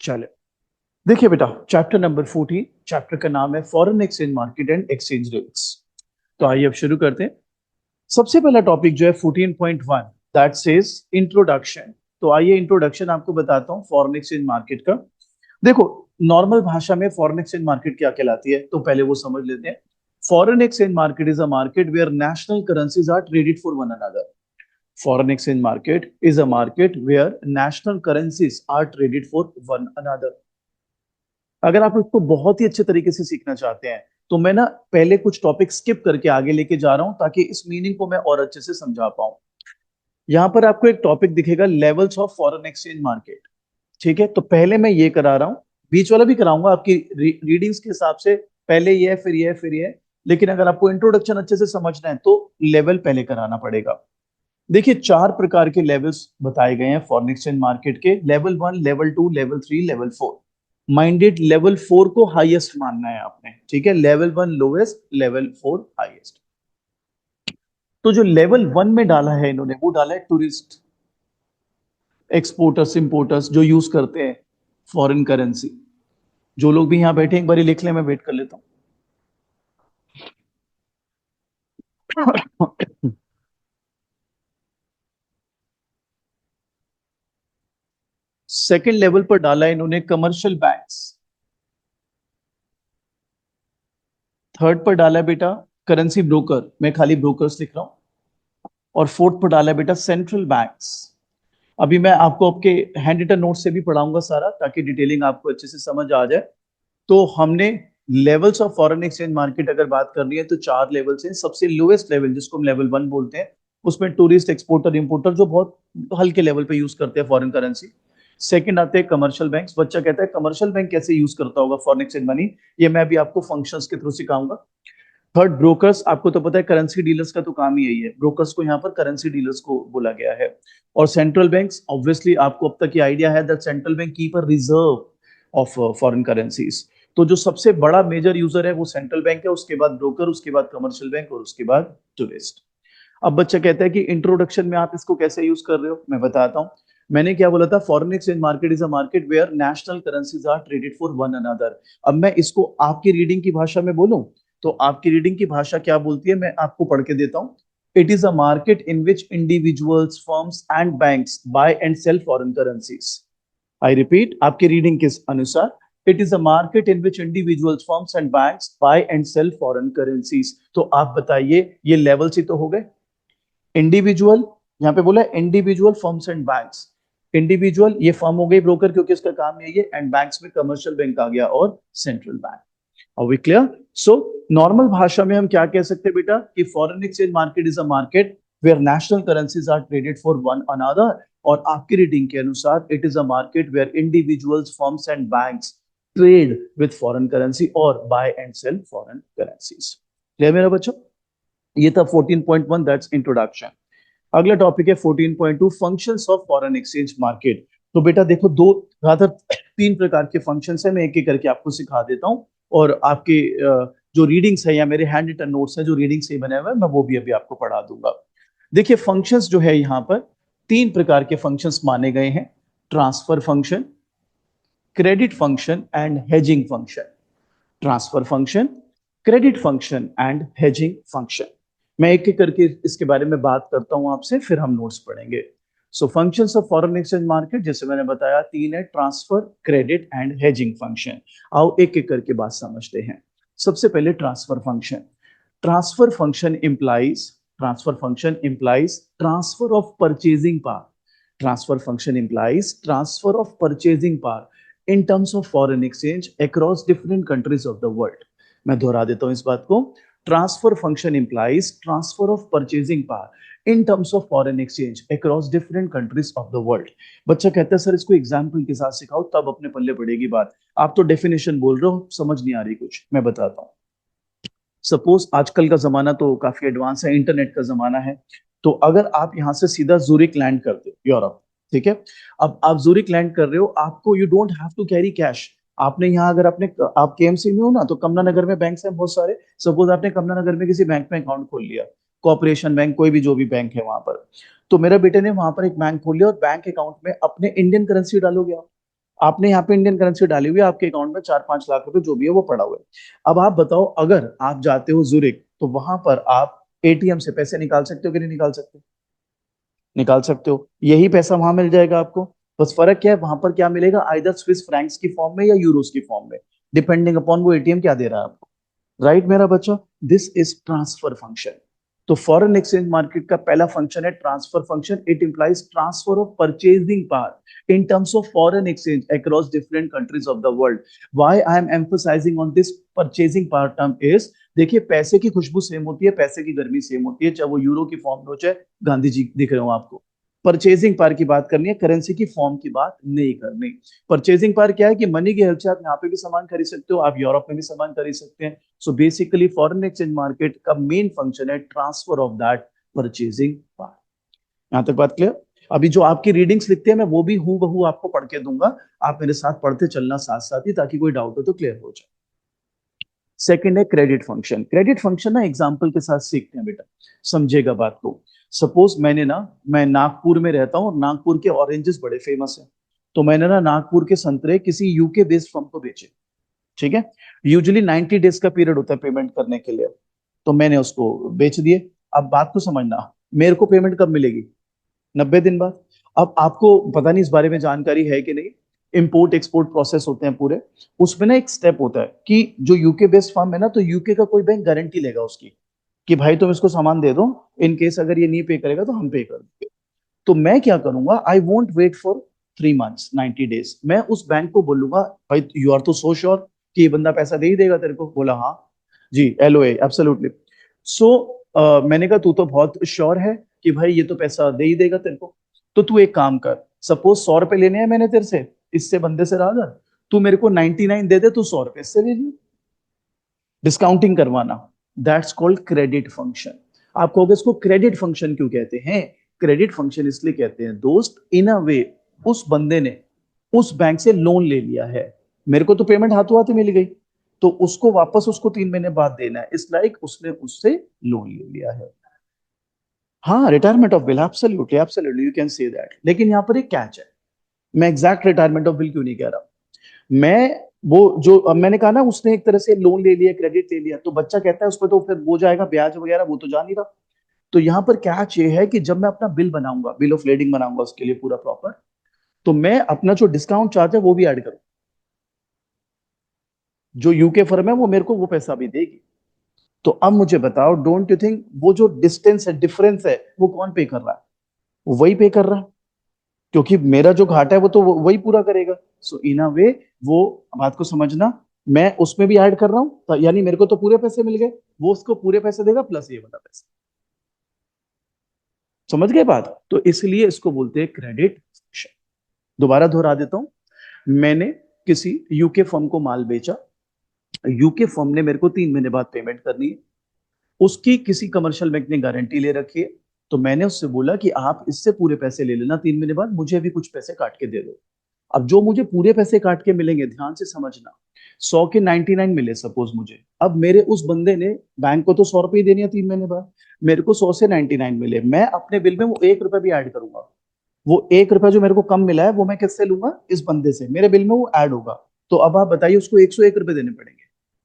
चले, देखिए बेटा, चैप्टर नंबर 14, चैप्टर का नाम है foreign exchange market and exchange rates. तो आइए अब शुरू करते हैं। सबसे पहला टॉपिक जो है 14.1, दैट सेज इंट्रोडक्शन। तो आइए इंट्रोडक्शन आपको बताता हूँ फॉरेन एक्सचेंज मार्केट का। देखो, नॉर्मल भाषा में फॉरेन एक्सचेंज मार्केट क्या कहलाती है तो पहले वो समझ लेते हैं। Foreign exchange market is a market where national currencies are traded for one another. Foreign exchange market is a market where national currencies are traded for one another. अगर आप इसको बहुत ही अच्छे तरीके से सीखना चाहते हैं तो मैं ना पहले कुछ टॉपिक स्किप करके आगे लेके जा रहा हूं ताकि इस मीनिंग को मैं और अच्छे से समझा पाऊं। यहां पर आपको एक टॉपिक दिखेगा, levels of foreign exchange market. ठीक है, तो पहले मैं ये करा रहा हूं, बीच वाला भी कराऊंगा आपकी रीडिंग्स के हिसाब से। पहले ये है, फिर ये है, फिर ये है। लेकिन अगर आपको इंट्रोडक्शन अच्छे से समझना है तो लेवल पहले कराना पड़ेगा। देखिए, चार प्रकार के लेवल्स बताए गए हैं फॉरेन एक्सचेंज मार्केट के। Level 1, level 2, level 3, level 4। Minded level 4 को हाईएस्ट मानना है आपने। ठीक है, लेवल 1 लोवेस्ट, लेवल 4 हाईएस्ट। तो जो लेवल 1 में डाला है इन्होंने, वो डाला है टूरिस्ट, एक्सपोर्टर्स, इंपोर्टर्स जो यूज करते हैं फॉरेन करेंसी। जो लोग भी यहां बैठे एक बार लिख लें, मैं वेट कर लेता हूं। सेकेंड लेवल पर डाला है इन्होंने कमर्शियल बैंक्स। थर्ड पर डाला है बेटा करेंसी ब्रोकर, मैं खाली ब्रोकर्स लिख रहा हूं। और फोर्थ पर डाला है बेटा सेंट्रल बैंक्स। अभी मैं आपको आपके हैंड रिटन नोट से भी पढ़ाऊंगा सारा, ताकि डिटेलिंग आपको अच्छे से समझ आ जाए। तो हमने levels of foreign exchange market अगर बात करनी है तो चार लेवल्स हैं। सबसे लोएस्ट लेवल जिसको हम लेवल 1 बोलते हैं, उसमें टूरिस्ट, एक्सपोर्टर, इंपोर्टर जो बहुत हल्के लेवल पे यूज करते हैं फॉरेन करेंसी। सेकंड आते हैं कमर्शियल बैंक्स। बच्चा कहता है कमर्शियल बैंक कैसे यूज करता होगा फॉरेन एक्सचेंज मनी, ये मैं भी आपको फंक्शंस के थ्रू सिखाऊंगा। थर्ड ब्रोकर्स, आपको तो पता है करेंसी डीलर्स का तो काम ही यही है, ब्रोकर्स को यहाँ पर करेंसी डीलर्स को बोला गया है। और सेंट्रल बैंक्स, ऑब्वियसली आपको अब तक ये आइडिया है that central bank keep a reserve of foreign currencies. तो जो सबसे बड़ा मेजर यूजर है वो सेंट्रल बैंक है, उसके बाद ब्रोकर, उसके बाद कमर्शियल बैंक और उसके बाद टूरिस्ट। अब बच्चा कहता है कि इंट्रोडक्शन में आप इसको कैसे यूज कर रहे हो, मैं बताता हूँ। मैंने क्या बोला था, foreign exchange market is a market where national currencies are traded for one another. अब मैं इसको आपकी रीडिंग की भाषा में बोलूं तो आपकी रीडिंग की भाषा क्या बोलती है, मैं आपको पढ़ के देता हूँ। It is a market in which individuals, firms and banks buy and sell foreign currencies. I repeat, आपकी रीडिंग के अनुसार, it is a market in which individuals, firms and banks buy and sell foreign currencies. तो आप बताइए, ये levels ही तो हो गए। इंडिविजुअल, यहाँ पे बोला individual, firms and banks. Individual ये फर्म हो गई ब्रोकर क्योंकि इसका काम यही है, एंड बैंक्स में कमर्शियल बैंक आ गया और central bank. Are we clear? So, normal भाषा में हम क्या कह सकते हैं बेटा कि foreign exchange market is a market where national currencies are traded for one another. और आपकी रीडिंग के अनुसार, it is a market where individuals, firms and banks trade with foreign currency और buy and sell foreign currencies. Clear मेरा बच्चों? ये था 14.1, that's introduction. अगला टॉपिक है 14.2, functions of foreign exchange market. तो बेटा देखो, दो रादर तीन प्रकार के फंक्शंस है, मैं एक एक करके आपको सिखा देता हूं। और आपके जो रीडिंग्स है या मेरे हैंड रिटन नोट्स है जो रीडिंग से बने हुए हैं, मैं वो भी अभी आपको पढ़ा दूंगा। देखिए, फंक्शंस जो है यहाँ पर तीन प्रकार के फंक्शंस माने गए हैं: transfer function, credit function and hedging function. Transfer function, credit function and hedging function. मैं एक एक करके इसके बारे में बात करता हूं आपसे, फिर हम नोट्स पढ़ेंगे। So functions of foreign exchange market, जैसे मैंने बताया, तीन है: transfer, credit and hedging function. आओ एक एक करके बात समझते हैं। सबसे पहले transfer function. Transfer function implies, transfer function implies transfer of purchasing power. Transfer function implies transfer of purchasing power in terms of foreign exchange across different countries of the world. मैं दोहरा देता हूं इस बात को। Transfer function implies transfer of purchasing power in terms of foreign exchange across different countries of the world. बच्चा कहता है सर इसको एग्जाम्पल के साथ सिखाओ तब अपने पल्ले पड़ेगी बात। आप तो डेफिनेशन बोल रहे हो, समझ नहीं आ रही कुछ, मैं बताता हूं। सपोज आजकल का जमाना तो काफी एडवांस है, इंटरनेट का जमाना है। तो अगर आप यहां से सीधा जूरिक लैंड करते हो, यूरोप, ठीक है। अब आप जूरिक लैंड कर रहे हो, आपको you don't have to carry cash. आपने यहाँ अगर अपने आप केएमसी में हो ना, तो कमला नगर में बैंक है बहुत सारे। सपोज आपने कमला नगर में किसी बैंक में अकाउंट खोल लिया, कॉर्पोरेशन बैंक, कोई भी जो भी बैंक है वहां पर। तो मेरे बेटे ने वहां पर एक बैंक खोल लिया और बैंक अकाउंट में अपने इंडियन करेंसी डालोगे आप, आपने यहाँ पे इंडियन करेंसी डाली हुई है, आपके अकाउंट में 4-5 लाख रुपए जो भी है वो पड़ा हुआ है। अब आप बताओ, अगर आप जाते हो जुरिक तो वहां पर आप एटीएम से पैसे निकाल सकते हो कि नहीं निकाल सकते? निकाल सकते हो, यही पैसा वहां मिल जाएगा आपको। बस फर्क क्या है, वहां पर क्या मिलेगा, आइदर स्विस फ्रैंक्स की फॉर्म में या यूरोस की फॉर्म में, डिपेंडिंग अपॉन वो एटीएम क्या दे रहा है आपको। राइट मेरा बच्चा, दिस इज ट्रांसफर फंक्शन। तो फॉरेन एक्सचेंज मार्केट का पहला फंक्शन है transfer function. It implies transfer of purchasing power in terms of foreign exchange across different countries of the world. Why I am emphasising on this purchasing power term is, देखिए पैसे की खुशबू same होती है, पैसे की गर्मी same होती है, चाहे वो यूरो की फॉर्म में हो चाहे गांधी जी दिख रहे हो आपको। परचेजिंग पावर की बात करनी है, करेंसी की फॉर्म की बात नहीं करनी। परचेजिंग पावर क्या है कि मनी की हेल्प से आप यहाँ पे भी सामान खरीद सकते हो, आप यूरोप में भी सामान खरीद सकते हैं। So basically foreign exchange market का मेन फंक्शन है transfer of that purchasing power. यहां तक बात क्लियर? अभी जो आपकी रीडिंग्स लिखते हैं मैं वो भी हूं बहू आपको पढ़ के दूंगा, आप मेरे साथ पढ़ते चलना साथ साथ ही, ताकि कोई डाउट हो तो क्लियर हो जाए। सेकंड है क्रेडिट फंक्शन। क्रेडिट फंक्शन ना एग्जांपल के साथ सीखते हैं बेटा, समझेगा बात को। सपोज मैं नागपुर में रहता हूँ और नागपुर के ऑरेंजेस बड़े फेमस हैं। तो मैंने ना नागपुर के संतरे किसी यूके बेस्ड फर्म को बेचे। ठीक है, यूजुअली 90 डेज का पीरियड होता है पेमेंट करने के लिए। तो मैंने उसको बेच दिए। अब बात को समझना, मेरे को पेमेंट कब मिलेगी? 90 दिन बाद। अब आपको पता नहीं इस बारे में जानकारी है कि नहीं, इंपोर्ट एक्सपोर्ट प्रोसेस होते हैं पूरे, उसमें ना एक स्टेप होता है कि जो यूके बेस्ड फर्म है ना, तो यूके का कोई बैंक गारंटी लेगा उसकी, कि भाई तुम इसको सामान दे दो, इन केस अगर ये नहीं पे करेगा तो हम पे कर देंगे। तो मैं क्या करूंगा, I won't wait for 3 months 90 days, मैं उस बैंक को बोलूंगा भाई यू आर तो सो श्योर कि ये बंदा पैसा दे ही देगा तेरे को? बोला हाँ जी, LOA एब्सोल्युटली। सो मैंने कहा तू तो बहुत श्योर है कि भाई ये तो पैसा दे ही देगा तेरे को, तो तू एक काम कर, सपोज 100 रुपए लेने हैं मैंने तेरे से, इससे बंदे से राजा, तू मेरे को 99 दे दे, तू 100 रुपए इससे ले लियो, डिस्काउंटिंग करवाना। That's called credit function. आप कहोगे इसको क्रेडिट फंक्शन क्यों कहते हैं? क्रेडिट फंक्शन इसलिए कहते हैं दोस्त, इन अ वे उस बंदे ने उस बैंक से लोन ले लिया है, मेरे को तो पेमेंट हाथों हाथ मिल गई, तो उसको वापस उसको 3 महीने बाद देना है, इस लाइक उसने उससे लोन ले लिया है। हाँ, retirement of bill, absolutely absolutely you can say that, लेकिन यहाँ पर एक कैच है। मैं एग्जैक्ट रिटायरमेंट ऑफ बिल क्यों नहीं कह रहा, मैं वो जो अब मैंने कहा ना उसने एक तरह से लोन ले लिया, क्रेडिट ले लिया, तो बच्चा कहता है उसमें तो फिर वो जाएगा ब्याज वगैरह, वो तो जा नहीं रहा। तो यहाँ पर कैच ये है कि जब मैं अपना बिल बनाऊंगा, बिल ऑफ लेडिंग बनाऊंगा उसके लिए पूरा प्रॉपर, तो मैं अपना जो डिस्काउंट चार्ज है वो भी ऐड करूँ। जो यूके फर्म है वो मेरे को वो पैसा भी देगी। तो अब मुझे बताओ, डोंट यू थिंक वो जो डिस्टेंस है, डिफरेंस है, वो कौन पे कर रहा है? वो वही पे कर रहा है, क्योंकि मेरा जो घाटा है वो तो वही पूरा करेगा। सो इन अ वे, वो बात को समझना, मैं उसमें भी ऐड कर रहा हूं, तो यानी मेरे को तो पूरे पैसे मिल गए, वो उसको पूरे पैसे देगा प्लस ये वाला पैसा। समझ गए बात? तो इसलिए इसको बोलते हैं क्रेडिट फंक्शन। दोबारा दोहरा देता हूं, मैंने किसी यूके फर्म को माल बेचा, यूके फर्म ने मेरे को 3 महीने बाद पेमेंट करनी है, उसकी किसी कमर्शियल बैंक ने गारंटी ले रखी है, तो मैंने उससे बोला कि आप इससे पूरे पैसे ले लेना, 3 महीने बाद मुझे भी कुछ पैसे काट के दे दो। अब जो मुझे पूरे पैसे काट के मिलेंगे, ध्यान से समझना, 100 के 99 मिले सपोज मुझे, अब मेरे उस बंदे ने, बैंक को तो 100 रुपए ही देनी है 3 महीने बाद, मेरे को 100 से 99 मिले, मैं अपने बिल में वो 1 रुपए भी ऐड करूंगा। वो 1 रुपया जो मेरे को कम मिला है वो मैं किससे लूंगा? इस बंदे से, मेरे बिल में वो ऐड होगा। तो अब आप बताइए उसको 101 रुपए देने पड़ेंगे,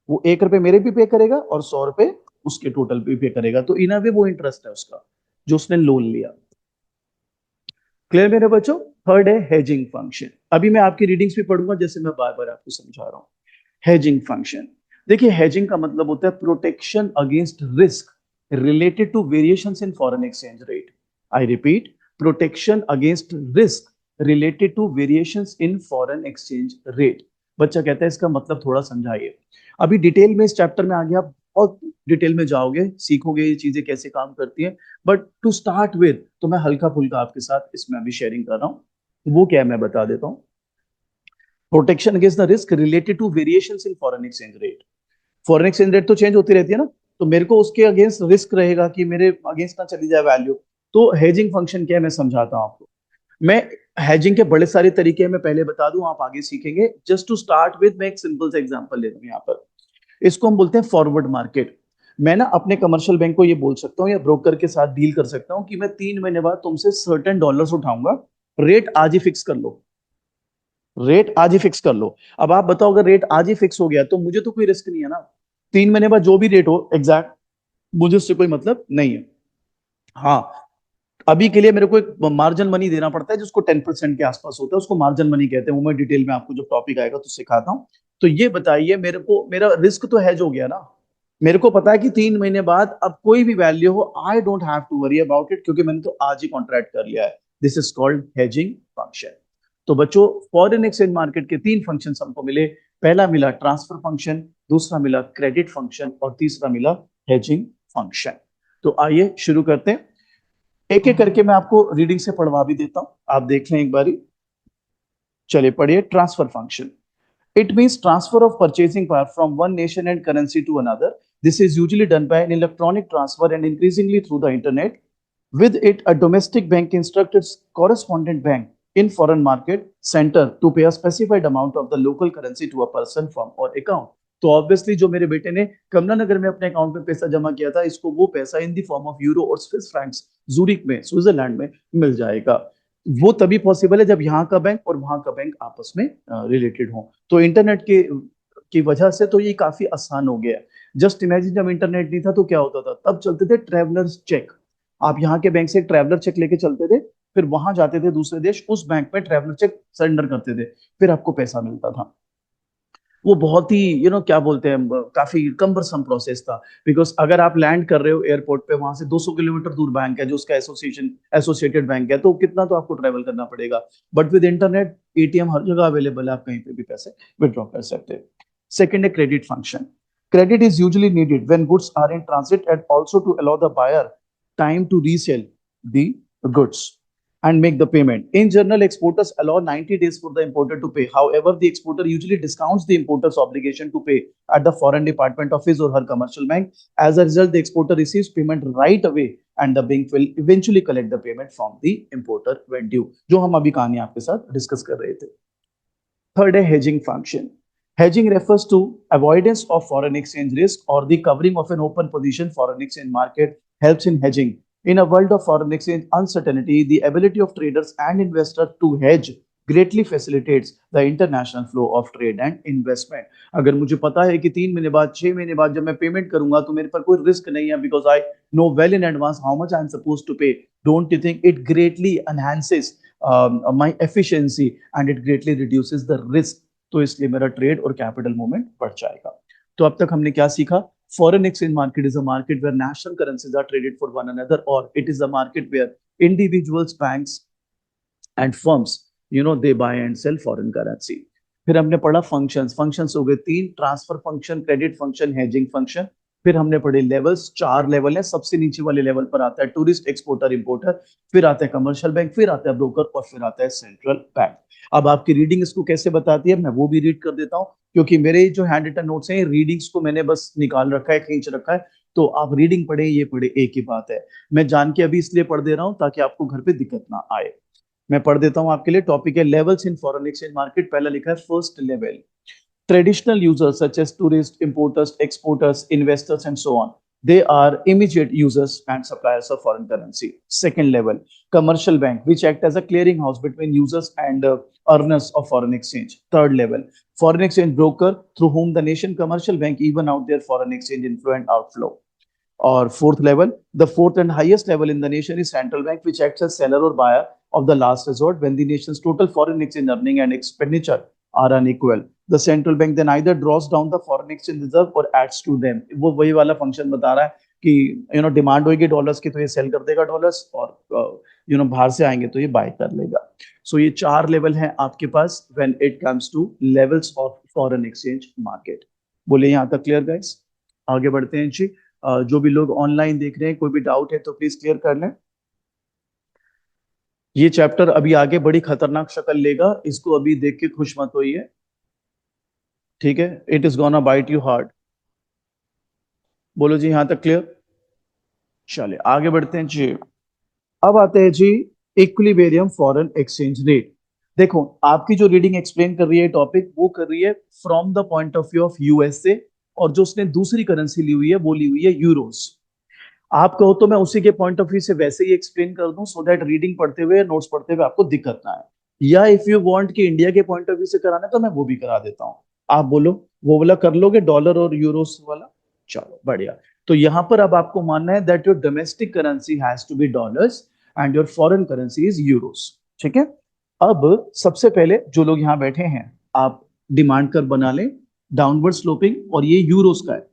वो 1 रुपए मेरे भी पे करेगा और 100 रुपए उसके टोटल भी पे करेगा, तो इन वे वो इंटरेस्ट है उसका जो उसने लोन लिया। क्लियर मेरे बच्चों? थर्ड है हेजिंग फंक्शन। अभी मैं आपकी रीडिंग्स भी पढ़ूंगा जैसे मैं बार बार आपको समझा रहा हूं। हेजिंग फंक्शन, देखिए हेजिंग का मतलब होता है protection against risk related to variations in foreign exchange rate. I repeat, protection against risk related to variations in foreign exchange rate. बच्चा कहता है इसका मतलब थोड़ा समझाइए। अभी डिटेल में इस चैप्टर में आगे आप बहुत डिटेल में जाओगे, सीखोगे ये चीजें कैसे काम करती हैं, बट टू स्टार्ट विद तो मैं हल्का फुल्का आपके साथ इसमें अभी शेयरिंग कर रहा हूं। वो क्या है मैं बता देता हूं। Protection against the risk related to variations in foreign exchange rate. Foreign exchange rate तो चेंज होती रहती है ना, तो मेरे को उसके अगेंस्ट रिस्क रहेगा कि मेरे अगेंस्ट ना चली जाए वैल्यू। तो हेजिंग फंक्शन क्या है मैं समझाता हूं आपको। मैं हेजिंग के बड़े सारे तरीके मैं पहले बता दूं, आप आगे सीखेंगे। जस्ट टू स्टार्ट विद मैं एक सिंपल सा एग्जांपल ले रहा हूं यहाँ पर। इसको हम बोलते हैं फॉरवर्ड मार्केट। मैं ना अपने कमर्शियल बैंक को ये बोल सकता हूँ या ब्रोकर के साथ डील कर सकता हूँ कि मैं 3 महीने बाद तुमसे सर्टेन डॉलर्स उठाऊंगा, रेट आज ही फिक्स कर लो। रेट आज ही फिक्स कर लो। अब आप बताओ, अगर रेट आज ही फिक्स हो गया तो मुझे तो कोई रिस्क नहीं है ना। 3 महीने बाद जो भी रेट हो एग्जैक्ट, मुझे उससे कोई मतलब नहीं है। हाँ, अभी के लिए मेरे को एक मार्जिन मनी देना पड़ता है जिसको 10% के आसपास होता है, उसको मार्जिन मनी कहते हैं। वो मैं डिटेल में आपको जो टॉपिक आएगा तो सिखाता हूँ। तो ये बताइए मेरे को, मेरा रिस्क तो हैज हो गया ना। मेरे को पता है कि 3 महीने बाद अब कोई भी वैल्यू हो, I don't have to worry about it, क्योंकि मैंने तो आज ही कॉन्ट्रैक्ट कर लिया है। This is called hedging function. तो बच्चों, फॉरेन एक्सचेंज मार्केट के 3 फंक्शन हमको मिले। पहला मिला ट्रांसफर फंक्शन, दूसरा मिला क्रेडिट फंक्शन, और तीसरा मिला हेजिंग फंक्शन। तो आइए शुरू करते हैं। एक एक करके मैं आपको रीडिंग से पढ़वा भी देता हूं, आप देख लें एक बारी। चलिए पढ़िए। Transfer function, it means transfer of purchasing power from one nation and currency to another. This is usually done by an electronic transfer and increasingly through the internet. With it, a domestic bank instructs its correspondent bank in foreign market center to pay a specified amount of the local currency to a person, firm or account. तो obviously जो मेरे बेटे ने कमलानगर में अपने account में पैसा जमा किया था, इसको वो पैसा इन दी फॉर्म ऑफ यूरो और स्विस फ्रैंक्स जूरिक में, स्विट्जरलैंड में मिल जाएगा। वो तभी पॉसिबल है जब यहाँ का बैंक और वहां का बैंक आपस में रिलेटेड हो। तो इंटरनेट के की वजह से तो ये काफी आसान हो गया। जस्ट इमेजिन, जब इंटरनेट नहीं था तो क्या होता था, तब चलते थे ट्रेवलर्स चेक। आप यहाँ के बैंक से एक ट्रेवलर चेक लेके चलते थे, फिर वहां जाते थे दूसरे देश, उस बैंक में ट्रेवलर चेक सरेंडर करते थे, फिर आपको पैसा मिलता था। वो बहुत ही क्या बोलते हैं, काफी कम्बरसम प्रोसेस था। बिकॉज अगर आप लैंड कर रहे हो एयरपोर्ट पे, वहां से 200 किलोमीटर दूर बैंक है जो उसका एसोसिएटेड बैंक है, तो कितना तो आपको ट्रेवल करना पड़ेगा। बट विद इंटरनेट, एटीएम हर जगह अवेलेबल है, आप कहीं पे भी पैसे विड्रॉ कर सकते हैं। सेकेंड है credit function. Credit is usually needed when goods are in transit and also to allow the buyer time to resell the goods and make the payment. In general, exporters allow 90 days for the importer to pay. However, the exporter usually discounts the importer's obligation to pay at the foreign department of his or her commercial bank. As a result, the exporter receives payment right away, and the bank will eventually collect the payment from the importer when due. जो हम अभी कहानी आपके साथ discuss कर रहे थे। Third है hedging function. Hedging refers to avoidance of foreign exchange risk or the covering of an open position. Foreign exchange market helps in hedging. In a world of foreign exchange uncertainty, the ability of traders and investors to hedge greatly facilitates the international flow of trade and investment. अगर मुझे पता है कि 3 महीने बाद, 6 महीने बाद जब मैं पेमेंट करूंगा तो मेरे पर कोई रिस्क नहीं है, because I know well in advance how much I am supposed to pay, don't you think it greatly enhances my efficiency and it greatly reduces the risk. तो इसलिए मेरा ट्रेड और कैपिटल मूवमेंट बढ़ जाएगा। तो अब तक हमने क्या सीखा? Foreign exchange market is a market where national currencies are traded for one another, or it is a market where individuals, banks, and firms, they buy and sell foreign currency. फिर हमने पढ़ा फंक्शंस। फंक्शंस हो गए 3: transfer function, credit function, hedging function. फिर हमने पढ़े levels. 4 level है। सबसे नीचे वाले लेवल पर आता है टूरिस्ट, एक्सपोर्टर, इंपोर्टर, फिर आता है कमर्शियल बैंक, फिर आता है ब्रोकर, और फिर आता है सेंट्रल बैंक। अब आपकी रीडिंग इसको कैसे बताती है, मैं वो भी रीड कर देता हूँ, क्योंकि मेरे जो हैंड रिटन नोट्स हैं, रीडिंग्स को मैंने बस निकाल रखा है, खींच रखा है। तो आप रीडिंग पढ़े, ये पढ़े, एक ही बात है। मैं जान के अभी इसलिए पढ़ दे रहा हूं ताकि आपको घर पे दिक्कत ना आए। मैं पढ़ देता हूं आपके लिए। टॉपिक है levels in foreign exchange market. पहला लिखा है first level, traditional users such as tourists, importers, exporters, investors, and so on. They are immediate users and suppliers of foreign currency. Second level, commercial bank, which act as a clearinghouse between users and earners of foreign exchange. Third level, foreign exchange broker, through whom the nation commercial bank even out their foreign exchange inflow and outflow. Or fourth level, the fourth and highest level in the nation is central bank, which acts as seller or buyer of the last resort when the nation's total foreign exchange earning and expenditure are unequal. The central bank then either draws down the foreign exchange reserve or adds to them. वो वही वाला function बता रहा है कि demand होगी dollars की तो ये सेल कर देगा डॉलर्स, और बाहर से आएंगे तो ये बाय कर लेगा। सो ये 4 लेवल हैं आपके पास when it comes to levels of foreign exchange market. बोले यहाँ तक क्लियर गाइस? आगे बढ़ते हैं जी। जो भी लोग ऑनलाइन देख रहे हैं, कोई भी डाउट है तो प्लीज क्लियर कर लें। ये चैप्टर अभी आगे बड़ी खतरनाक शक्ल लेगा, इसको अभी देख के खुश मत होइए, ठीक है? It is gonna bite you hard. बोलो जी, यहां तक क्लियर? चलिए आगे बढ़ते हैं जी। अब आते हैं जी इक्विलिब्रियम फॉरेन एक्सचेंज रेट। देखो, आपकी जो रीडिंग एक्सप्लेन कर रही है टॉपिक, वो कर रही है from the point of view of USA, और जो उसने दूसरी करेंसी ली हुई है वो ली हुई है यूरोस। आप कहो तो मैं उसी के पॉइंट ऑफ व्यू से वैसे ही एक्सप्लेन कर दूं, सो दैट रीडिंग पढ़ते हुए, नोट्स पढ़ते हुए आपको दिक्कत ना आए। या इफ यू वांट कि इंडिया के पॉइंट ऑफ व्यू से कराना है तो मैं वो भी करा देता हूँ। आप बोलो, वो वाला कर लोगे, डॉलर और यूरोस वाला? चलो बढ़िया। तो यहां पर अब आपको मानना है that your domestic currency has to be dollars and your foreign currency is euros. ठीक है। अब सबसे पहले जो लोग यहाँ बैठे हैं, आप डिमांड कर बना लें डाउनवर्ड स्लोपिंग, और ये यूरोस का है।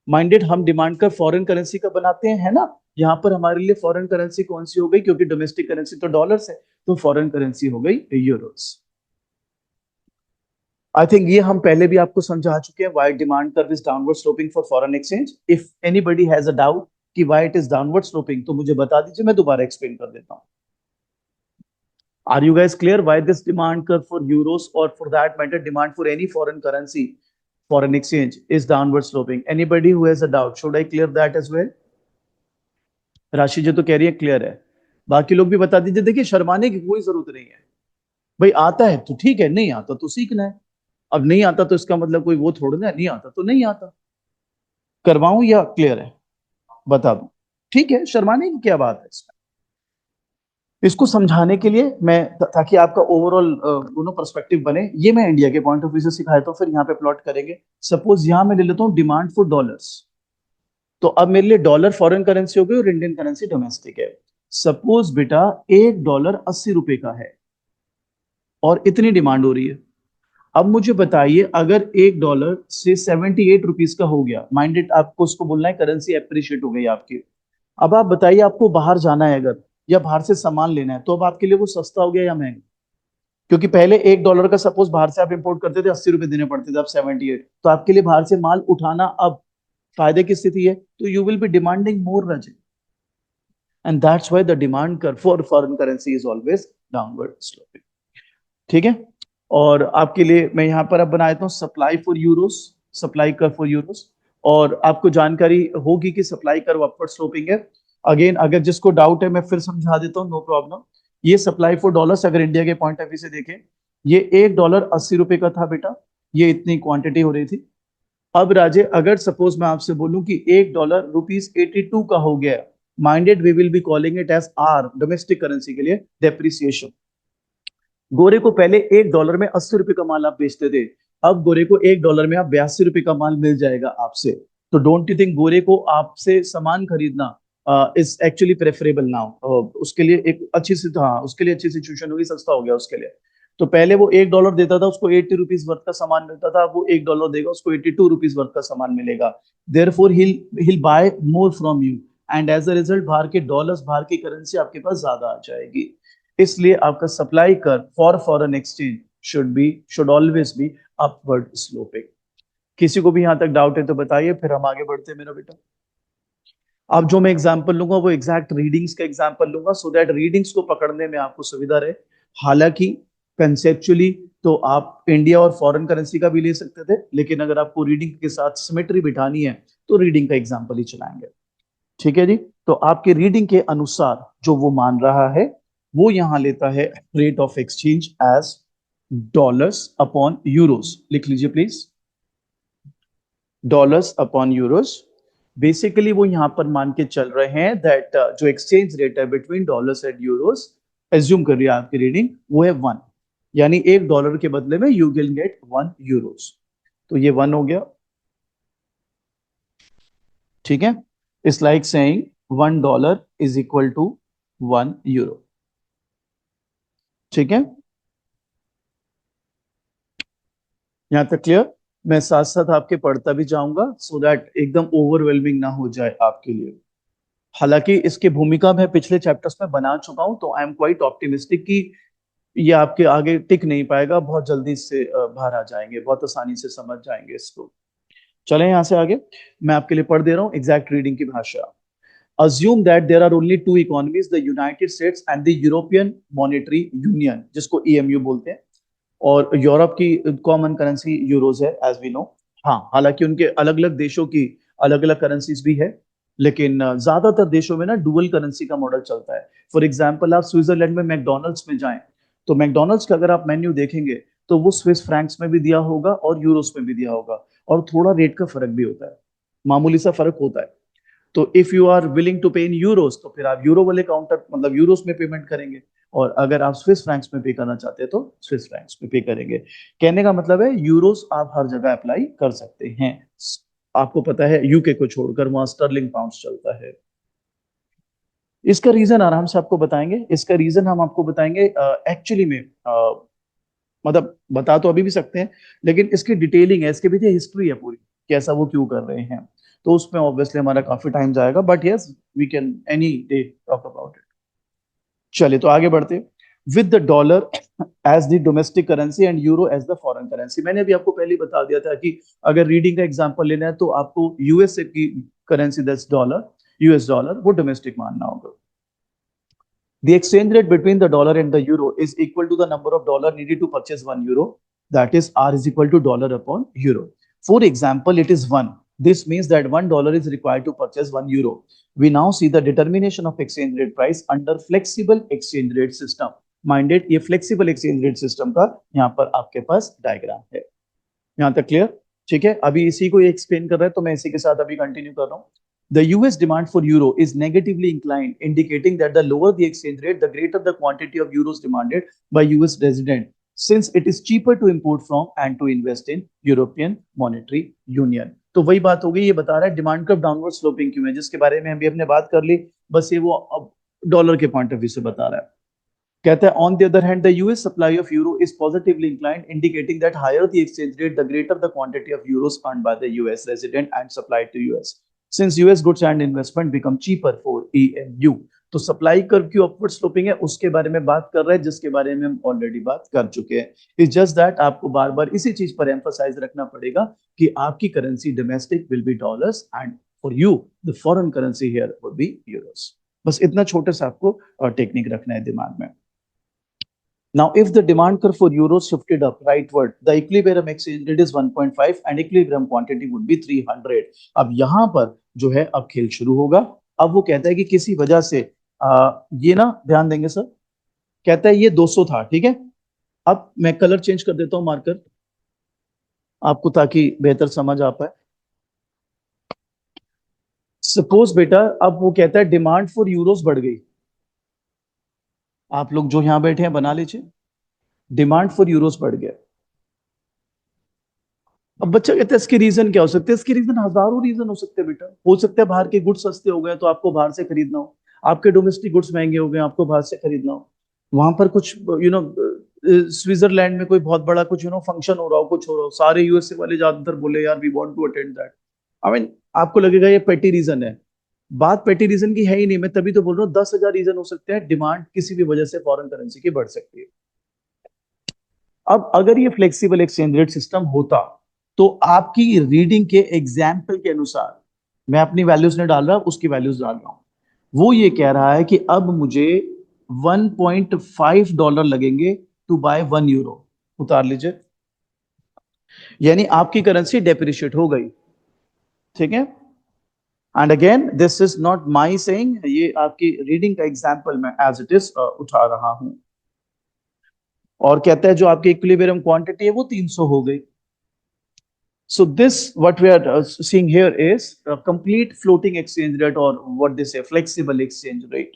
माइंडेड, हम डिमांड कर फॉरेन करेंसी का बनाते हैं, है ना। यहाँ पर हमारे लिए फॉरेन करेंसी कौन सी हो गई, क्योंकि डोमेस्टिक करेंसी तो डॉलर्स है, तो फॉरेन करेंसी हो गई यूरोस। आई थिंक ये हम पहले भी आपको समझा चुके हैं, why demand curve is downward sloping for foreign exchange. If anybody has a doubt कि why it is downward sloping, तो मुझे बता दीजिए, मैं दोबारा एक्सप्लेन कर देता हूँ। Are you guys clear why this demand curve for euros, or for that matter demand for any foreign currency, foreign exchange, is downward sloping? Anybody who has a doubt, should I clear that as well? राशि जी तो कह रही है clear है, बाकी लोग भी बता दीजिए। देखिए, शर्माने की कोई जरूरत नहीं है भाई, आता है तो ठीक है, नहीं आता तो सीखना है। अब नहीं आता तो इसका मतलब कोई वो थोड़ा ना, नहीं आता तो नहीं आता। करवाऊं या क्लियर है, बता दूं? ठीक है, शर्माने की क्या बात है इसमें। इसको समझाने के लिए मैं, ताकि आपका ओवरऑल दोनों पर्सपेक्टिव बने, ये मैं इंडिया के पॉइंट ऑफ व्यू से सिखाया, तो फिर यहाँ पे प्लॉट करेंगे। सपोज यहाँ मैं ले लेता हूँ डिमांड फॉर डॉलर्स, तो अब मेरे लिए डॉलर फॉरेन करेंसी हो गई और इंडियन करेंसी डोमेस्टिक है। सपोज बेटा $1 80 का है और इतनी डिमांड हो रही है। अब मुझे बताइए, अगर $1 से ₹78 का हो गया, माइंडेड आपको उसको बोलना है करेंसी एप्रिशिएट हो गई आपकी। अब आप बताइए, आपको बाहर जाना है अगर, या बाहर से सामान लेना है, तो अब आपके लिए वो सस्ता हो गया या महंगा? क्योंकि पहले $1 का सपोज बाहर से आप इंपोर्ट करते थे, ₹80 देने पड़ते थे, अब 78, तो आपके लिए बाहर से माल उठाना अब फायदे की स्थिति है, तो you will be demanding more रजे, and that's why the demand curve for foreign currency is always downward sloping. ठीक है। और आपके लिए मैं यहाँ पर अब बना देता हूँ सप्लाई फॉर यूरोस, सप्लाई कर फॉर यूरोस। और आपको जानकारी होगी कि सप्लाई कर अपवर्ड स्लोपिंग है। अगेन, अगर जिसको डाउट है मैं फिर समझा देता हूँ, नो प्रॉब्लम। ये सप्लाई फॉर डॉलर्स, अगर इंडिया के पॉइंट ऑफ व्यू से देखें, ये $1 80 का था बेटा, ये इतनी क्वांटिटी हो रही थी। अब राजे, अगर सपोज मैं आपसे बोलूं कि $1 ₹82 का हो गया, minded we will be calling it as our domestic currency के लिए डेप्रिसिएशन। गोरे को पहले $1 में ₹80 का माल आप बेचते थे, अब गोरे को $1 में आप ₹82 का माल मिल जाएगा आपसे। तो डोंट यू थिंक गोरे को आपसे सामान खरीदना इज एक्चुअली प्रेफरेबल नाउ? उसके लिए एक अच्छी सी, हाँ उसके लिए अच्छी सिचुएशन होगी, सस्ता हो गया उसके लिए। तो पहले वो $1 देता था, उसको ₹80 वर्थ का सामान मिलता था, अब वो $1 देगा, उसको ₹82 वर्थ का सामान मिलेगा। Therefore he'll buy more from you, and as a result बाहर के डॉलर्स, बाहर की करेंसी आपके पास ज्यादा आ जाएगी। इसलिए आपका सप्लाई कर for foreign exchange should always be upward sloping. किसी को भी यहां तक डाउट है तो बताइए, फिर हम आगे बढ़ते हैं मेरा बेटा। अब जो मैं एग्जांपल लूंगा वो एग्जैक्ट रीडिंग्स का एग्जांपल लूंगा, सो दैट रीडिंग्स को पकड़ने में आपको सुविधा रहे। हालांकि कंसेप्चुअली तो आप इंडिया और फॉरेन करेंसी का भी ले सकते थे, लेकिन अगर आपको रीडिंग के साथ सिमेट्री बिठानी है तो रीडिंग का एग्जांपल ही चलाएंगे। ठीक है जी। तो आपके रीडिंग के अनुसार जो वो मान रहा है, वो यहां लेता है rate of exchange as dollars upon euros. लिख लीजिए please, dollars upon euros. Basically वो यहां पर मान के चल रहे हैं दैट जो एक्सचेंज रेट है between dollars and Euros, assume कर रही है आपकी रीडिंग, वो है 1। यानी $1 के बदले में यू विल गेट 1 यूरोस। तो ये 1 हो गया। ठीक है। It's like saying $1 is equal to 1 euro. ठीक है, यहां तक क्लियर? मैं साथ साथ आपके पढ़ता भी जाऊंगा, सो दैट एकदम ओवरवेलमिंग ना हो जाए आपके लिए। हालांकि इसकी भूमिका मैं पिछले चैप्टर्स में बना चुका हूं, तो आई एम क्वाइट ऑप्टिमिस्टिक कि ये आपके आगे टिक नहीं पाएगा, बहुत जल्दी इससे बाहर आ जाएंगे, बहुत आसानी से समझ जाएंगे इसको। चलें यहां से आगे, मैं आपके लिए पढ़ दे रहा हूं एग्जैक्ट रीडिंग की भाषा। Assume that there are only two economies, the United States and the European Monetary Union, जिसको EMU बोलते हैं, और यूरोप की कॉमन करेंसी यूरोज है एज वी नो। हाँ, हालांकि उनके अलग अलग देशों की अलग अलग करेंसीज भी है, लेकिन ज्यादातर देशों में ना डुअल करेंसी का मॉडल चलता है। फॉर एग्जांपल, आप स्विट्जरलैंड में मैकडोनल्ड्स में जाएं, तो मैकडोनल्ड्स का अगर आप मेन्यू देखेंगे तो वो स्विस फ्रैंक्स में भी दिया होगा और यूरोस में भी दिया होगा, और थोड़ा रेट का फर्क भी होता है, मामूली सा फर्क होता है। तो if you are willing to pay in Euros, तो फिर आप यूरो वाले काउंटर मतलब यूरोस में पेमेंट करेंगे, और अगर आप स्विस फ्रैंक्स में पे करना चाहते हैं तो स्विस फ्रैंक्स में पे करेंगे। कहने का मतलब है यूरोस आप हर जगह अप्लाई कर सकते हैं। आपको पता है यूके को छोड़कर वहां स्टर्लिंग पाउंड्स चलता है। इसका रीजन आराम से आपको बताएंगे, इसका रीजन हम आपको बताएंगे एक्चुअली में मतलब बता तो अभी भी सकते हैं, लेकिन इसकी डिटेलिंग है, इसके पीछे हिस्ट्री है पूरी, कैसा वो क्यों कर रहे हैं, तो उसमें ऑब्वियसली हमारा काफी टाइम जाएगा, but yes we can any day talk about it. चलिए तो आगे बढ़ते, with the dollar as the domestic currency and euro as the foreign currency. मैंने अभी आपको पहले बता दिया था कि अगर रीडिंग का एग्जांपल लेना है तो आपको यूएसए की currency that's dollar, US dollar, वो डोमेस्टिक मानना होगा। The exchange rate between the dollar and the euro is equal to the number of dollar needed to purchase 1 euro. That is, R is equal to dollar upon euro. For example, it is 1. This means that $1 is required to purchase 1 euro. We now see the determination of exchange rate price under flexible exchange rate system. Minded, ये flexible exchange rate system का यहाँ पर आपके पास diagram है। यहाँ तक clear? ठीक है, अभी इसी को एक्सप्लेन कर रहा है तो मैं इसी के साथ अभी कंटिन्यू कर रहा हूँ। The US demand for euro is negatively inclined, indicating that the lower the exchange rate, the greater the quantity of euros demanded by US resident, since it is cheaper to import from and to invest in European Monetary Union. तो वही बात हो गई, ये बता रहा है demand curve downward sloping क्यों है, जिसके बारे में हम भी अपने बात कर ली, बस ये वो अब डॉलर के पॉइंट ऑफ व्यू से बता रहा है। कहता है on the other hand the US supply of euro is positively inclined, indicating that higher the exchange rate the greater the quantity of euros earned by the US resident and supplied to US, since US goods and investment become cheaper for EMU. तो supply curve की upward sloping है, उसके बारे में बात कर रहे हैं, जिसके बारे में हम ऑलरेडी बात कर चुके हैं। इट्स जस्ट दैट आपको बार बार इसी चीज पर एम्फसाइज रखना पड़ेगा कि आपकी currency domestic will be dollars and for you the foreign currency here would be Euros. बस इतना छोटा सा आपको टेक्निक रखना है दिमाग में। Now, if the demand curve for euros shifted up rightward, the equilibrium exchange rate is 1.5 and equilibrium quantity would be 300. अब यहां पर जो है अब खेल शुरू होगा। अब वो कहता है कि किसी वजह से ये ना ध्यान देंगे सर, कहता है ये 200 था, ठीक है। अब मैं कलर चेंज कर देता हूं मार्कर आपको, ताकि बेहतर समझ आ पाए। सपोज बेटा अब वो कहता है डिमांड फॉर यूरोस बढ़ गई, आप लोग जो यहां बैठे हैं बना लीजिए, डिमांड फॉर यूरोस बढ़ गया। अब बच्चा कहता है इसके रीजन क्या हो सकते हैं, इसके रीजन हजारों रीजन हो सकते हैं बेटा। हो सकता है बाहर के गुड्स सस्ते हो गए तो आपको बाहर से खरीदना हो, आपके डोमेस्टिक गुड्स महंगे हो गए आपको बाहर से खरीदना हो, वहां पर कुछ स्विट्जरलैंड में कोई बहुत बड़ा कुछ फंक्शन हो रहा हो, कुछ हो रहा हो, सारे यूएसए वाले ज्यादातर बोले यार we want to attend that. I mean आपको लगेगा ये पेटी रीजन है, बात पेटी रीजन की है ही नहीं। मैं तभी तो बोल रहा हूँ 10,000 रीजन हो सकते हैं, डिमांड किसी भी वजह से फॉरेन करेंसी की बढ़ सकती है। अब अगर ये फ्लेक्सिबल एक्सचेंज रेट सिस्टम होता तो आपकी रीडिंग के एग्जाम्पल के अनुसार, मैं अपनी वैल्यूज नहीं डाल रहा, उसकी वैल्यूज डाल रहा हूं, वो ये कह रहा है कि अब मुझे $1.5 लगेंगे टू बाय 1 यूरो। उतार लीजिए, यानी आपकी करेंसी डेप्रिशिएट हो गई, ठीक है। And again this is not my saying, ये आपकी रीडिंग का एग्जाम्पल मैं एज इट इज उठा रहा हूं। और कहता है जो आपकी इक्विलिब्रियम क्वांटिटी है वो 300 हो गई। So this what we are seeing here is a complete floating exchange rate, or what they say flexible exchange rate.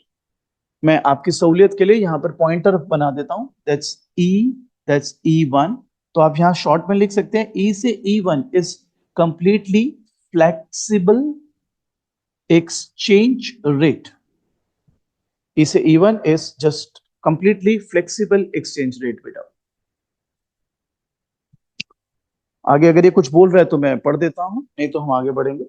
मैं आपकी सहूलियत के लिए यहाँ पर पॉइंटर बना देता हूँ, that's E1। तो आप यहाँ शॉर्ट में लिख सकते हैं E से E1 is completely flexible exchange rate। E से E1 is just completely flexible exchange rate बेटा। आगे अगर ये कुछ बोल रहा है तो मैं पढ़ देता हूं, नहीं तो हम आगे बढ़ेंगे।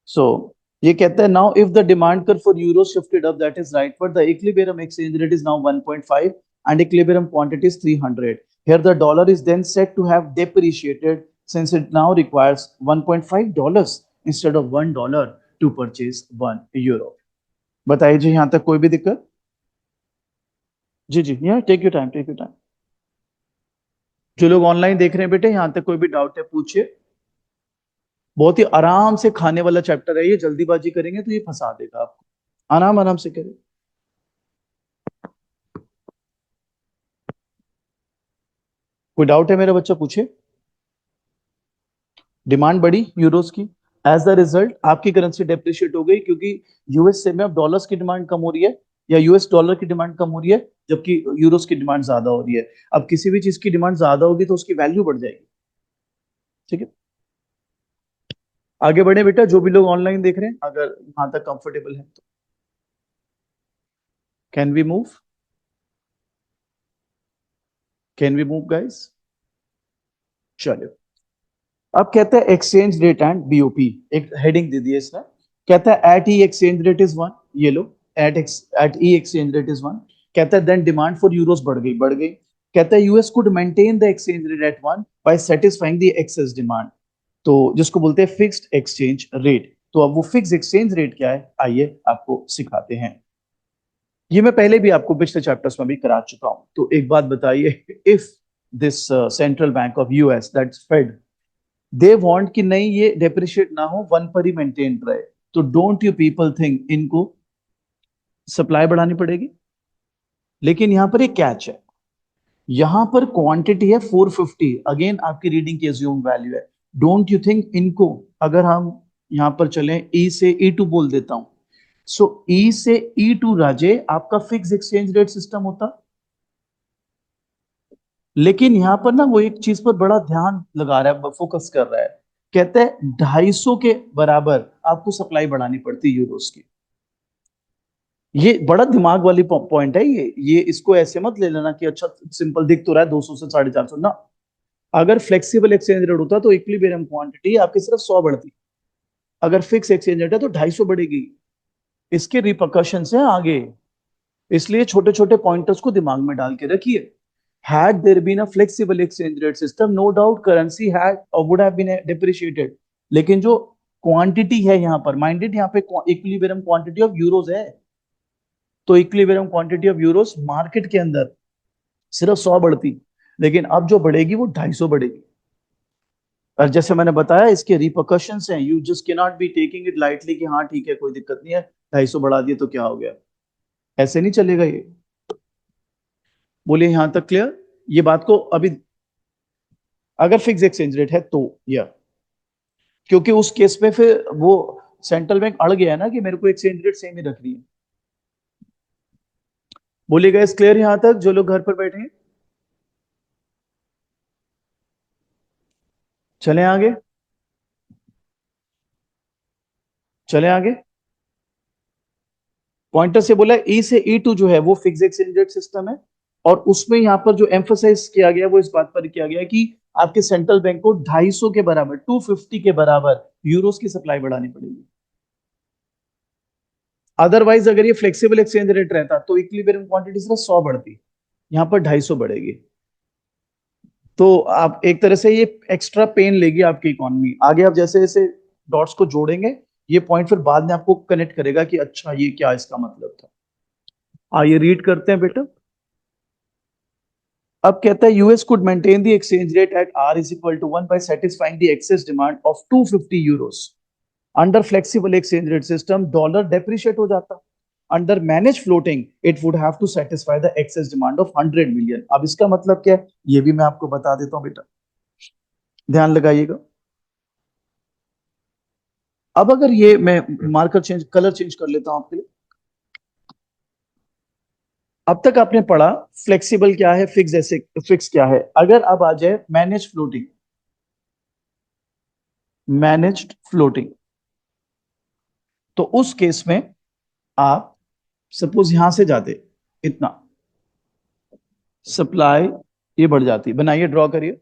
सो ये कहता है now if the demand curve for euro shifted up that is rightward, the equilibrium exchange rate is now 1.5 and equilibrium quantity is 300. Here the dollar is then said to have depreciated since it now requires $1.5 instead of $1 to purchase 1 euro. बताइए जी यहां तक कोई भी दिक्कत? जी जी, यहाँ take your time, take your time. जो लोग ऑनलाइन देख रहे हैं बेटे, यहां तक कोई भी डाउट है पूछिए। बहुत ही आराम से खाने वाला चैप्टर है ये, जल्दीबाजी करेंगे तो ये फंसा देगा आपको, आराम आराम से करें। कोई डाउट है मेरा बच्चा पूछे। डिमांड बढ़ी यूरोस की, एज द रिजल्ट आपकी करेंसी डेप्रिशिएट हो गई, क्योंकि यूएसए में अब डॉलर्स की डिमांड कम हो रही है, या यूएस डॉलर की डिमांड कम हो रही है जबकि यूरोस की डिमांड ज्यादा हो रही है। अब किसी भी चीज की डिमांड ज्यादा होगी तो उसकी वैल्यू बढ़ जाएगी। ठीक है, आगे बढ़े बेटा। जो भी लोग ऑनलाइन देख रहे हैं, अगर यहां तक कंफर्टेबल है तो can we move, can we move guys. चलो, अब कहता है एक्सचेंज रेट एंड बीओपी, एक हेडिंग दे दी है इसने। कहता है at E exchange rate is one, ये लो, at E exchange rate is one. कहता है देन डिमांड फॉर यूरोस बढ़ गई। कहता है US could maintain the exchange rate at one by satisfying the excess demand. तो जिसको बोलते हैं फिक्स्ड एक्सचेंज रेट। तो अब वो फिक्स एक्सचेंज रेट क्या है, आइए आपको सिखाते हैं। ये मैं पहले भी आपको पिछले चैप्टर्स में भी करा चुका हूं। तो एक बात बताइए, if this central bank of US that's Fed, they want कि नहीं ये डेप्रिशिएट ना हो, वन पर ही मेंटेन रहे, तो डोंट यू पीपल थिंक इनको सप्लाई बढ़ानी पड़ेगी। लेकिन यहां पर एक कैच है, यहां पर क्वांटिटी है 450, अगेन आपकी रीडिंग की एज्यूम वैल्यू है। डोंट यू थिंक इनको, अगर हम यहां पर चलें ई से ई टू बोल देता हूं, सो ई से ई टू राजे आपका फिक्स एक्सचेंज रेट सिस्टम होता। लेकिन यहां पर ना वो एक चीज पर बड़ा ध्यान लगा रहा है, फोकस कर रहा है। कहते हैं 250 के बराबर आपको सप्लाई बढ़ानी पड़ती है यूरोस की। ये बड़ा दिमाग वाली पॉइंट है ये इसको ऐसे मत ले लेना कि अच्छा सिंपल दिख तो रहा है 200 से 450 ना। अगर फ्लेक्सिबल एक्सचेंज रेट होता तो इक्विलिब्रियम क्वांटिटी आपकी सिर्फ 100 बढ़ती। अगर फिक्स एक्सचेंज रेट है तो 250 बढ़ेगी। इसके रिpercussions है आगे। इसलिए छोटे छोटे पॉइंटर्स को दिमाग में डाल के रखिए। Had there been a flexible exchange rate system, no doubt currency had or would have been depreciated. लेकिन जो क्वांटिटी है यहाँ पर माइंडेड, यहाँ पे इक्विलिब्रियम क्वांटिटी ऑफ यूरोज है, तो equilibrium quantity of euros market के अंदर सिर्फ 100 बढ़ती, लेकिन अब जो बढ़ेगी वो 250 बढ़ेगी। और जैसे मैंने बताया इसके रिpercussions हैं, you just can not be taking it lightly कि हाँ ठीक है कोई दिक्कत नहीं है, 250 बढ़ा दिए तो क्या हो गया, ऐसे नहीं चलेगा ये। बोलिए यहां तक क्लियर ये बात को अभी। अगर फिक्स एक्सचेंज रेट है तो या, क्योंकि उस केस में फिर वो सेंट्रल बैंक अड़ गया ना कि मेरे को एक्सचेंज रेट सेम ही रखनी है। बोलिएगा इस क्लियर यहां तक जो लोग घर पर बैठे हैं। चले आगे, चले आगे। पॉइंटर से बोला ई से ई टू जो है वो फिक्स एक्सचेंज रेट सिस्टम है। और उसमें यहां पर जो एम्फोसाइज किया गया वो इस बात पर किया गया कि आपके सेंट्रल बैंक को 250 के बराबर 250 के बराबर यूरोस की सप्लाई बढ़ानी पड़ेगी। अदरवाइज अगर ये फ्लेक्सिबल एक्सचेंज रेट रहता तो इक्विलिब्रियम क्वांटिटी सिर्फ 100 बढ़ती, यहां पर 250 बढ़ेगी। तो आप एक तरह से ये एक्स्ट्रा पेन लेगी आपकी इकोनॉमी। आगे आप जैसे जैसे डॉट्स को जोड़ेंगे, ये पॉइंट फिर बाद में आपको कनेक्ट करेगा कि अच्छा ये क्या इसका मतलब था। आइए रीड करते हैं बेटा। अब कहता है US could maintain the exchange rate at R is equal to one by satisfying the excess demand of 250 euros. Under flexible exchange rate system dollar depreciate हो जाता। Under manage floating it would have to satisfy the excess demand of 100 million. अब इसका मतलब क्या है ये भी मैं आपको बता देता हूं बेटा, ध्यान लगाइएगा। अब अगर ये मैं मार्कर चेंज कलर चेंज कर लेता हूं आपके लिए। अब तक आपने पढ़ा फ्लेक्सिबल क्या है, फिक्स ऐसे फिक्स क्या है। अगर अब आ जाए मैनेज फ्लोटिंग, मैनेज्ड फ्लोटिंग, तो उस केस में आप सपोज यहां से जाते इतना, सप्लाई ये बढ़ जाती, बनाइए ड्रॉ करिए।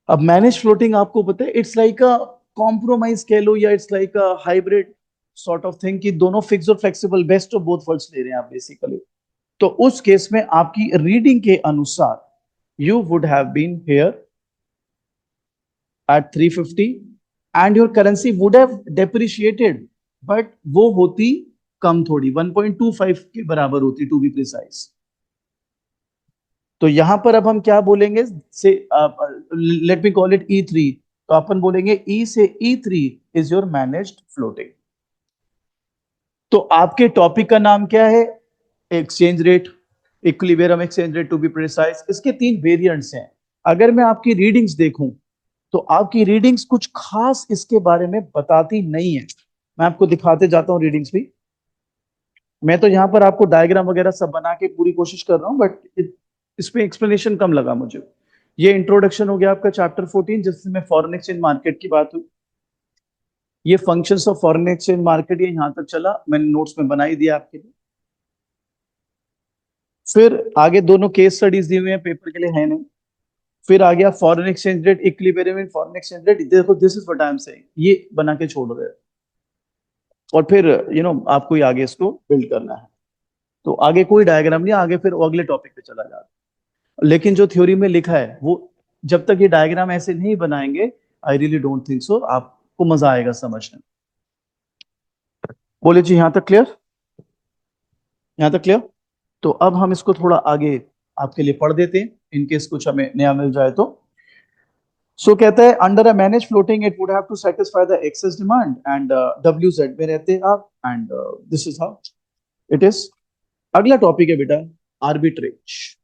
अब मैनेज फ्लोटिंग आपको पता है इट्स लाइक अ कॉम्प्रोमाइज कह लो, या it's like a hybrid sort of thing कि दोनों फिक्स और flexible best of both worlds ले रहे हैं आप बेसिकली। तो उस केस में आपकी रीडिंग के अनुसार you would have been here at 350 and your currency would have depreciated, but वो होती कम थोड़ी, 1.25 के बराबर होती टू बी प्रिसाइज। तो यहां पर अब हम क्या बोलेंगे से, let me call it E3। तो अपन बोलेंगे ई से E3 is your managed floating. तो आपके टॉपिक का नाम क्या है, exchange rate, equilibrium exchange rate to be precise. इसके तीन वेरिएंट्स हैं। अगर मैं आपकी रीडिंग्स देखूं तो आपकी रीडिंग्स कुछ खास इसके बारे में बताती नहीं है। मैं आपको दिखाते जाता हूं रीडिंग्स भी। मैं तो यहाँ पर आपको डायग्राम वगैरह सब बना के पूरी कोशिश कर रहा हूँ, बट इसमें एक्सप्लेनेशन कम लगा मुझे। ये इंट्रोडक्शन हो गया आपका चैप्टर 14, जिसमें फॉरेन एक्सचेंज मार्केट की बात हुई। ये functions of foreign exchange market, ये यहां तक चला, मैंने नोट्स में बना ही दिया आपके लिए। फिर आगे दोनों केस स्टडीज दी हुई हैं, पेपर के लिए है नहीं। फिर आ गया foreign exchange rate, equilibrium in foreign exchange rate. देखो, this is what I am saying, ये बना के छोड़ रहे हैं। और फिर आपको ही आगे इसको बिल्ड करना है। तो आगे कोई डायग्राम नहीं, आगे फिर वो अगले टॉपिक पे चला जाता है। लेकिन जो थ्योरी में लिखा है वो, जब तक ये डायग्राम ऐसे नहीं बनाएंगे, I really don't think so आपको मजा आएगा समझने में। बोले जी, यहां तक क्लियर? यहां तक क्लियर? तो अब हम इसको थोड़ा आगे आपके लिए पढ़ देते हैं, इनकेस कुछ हमें नया मिल जाए तो। सो कहता है, under a manage floating it would have to satisfy the excess demand and WZ में रहते हैं आप, and this is how it is. अगला टॉपिक है बेटा आर्बिट्रेज।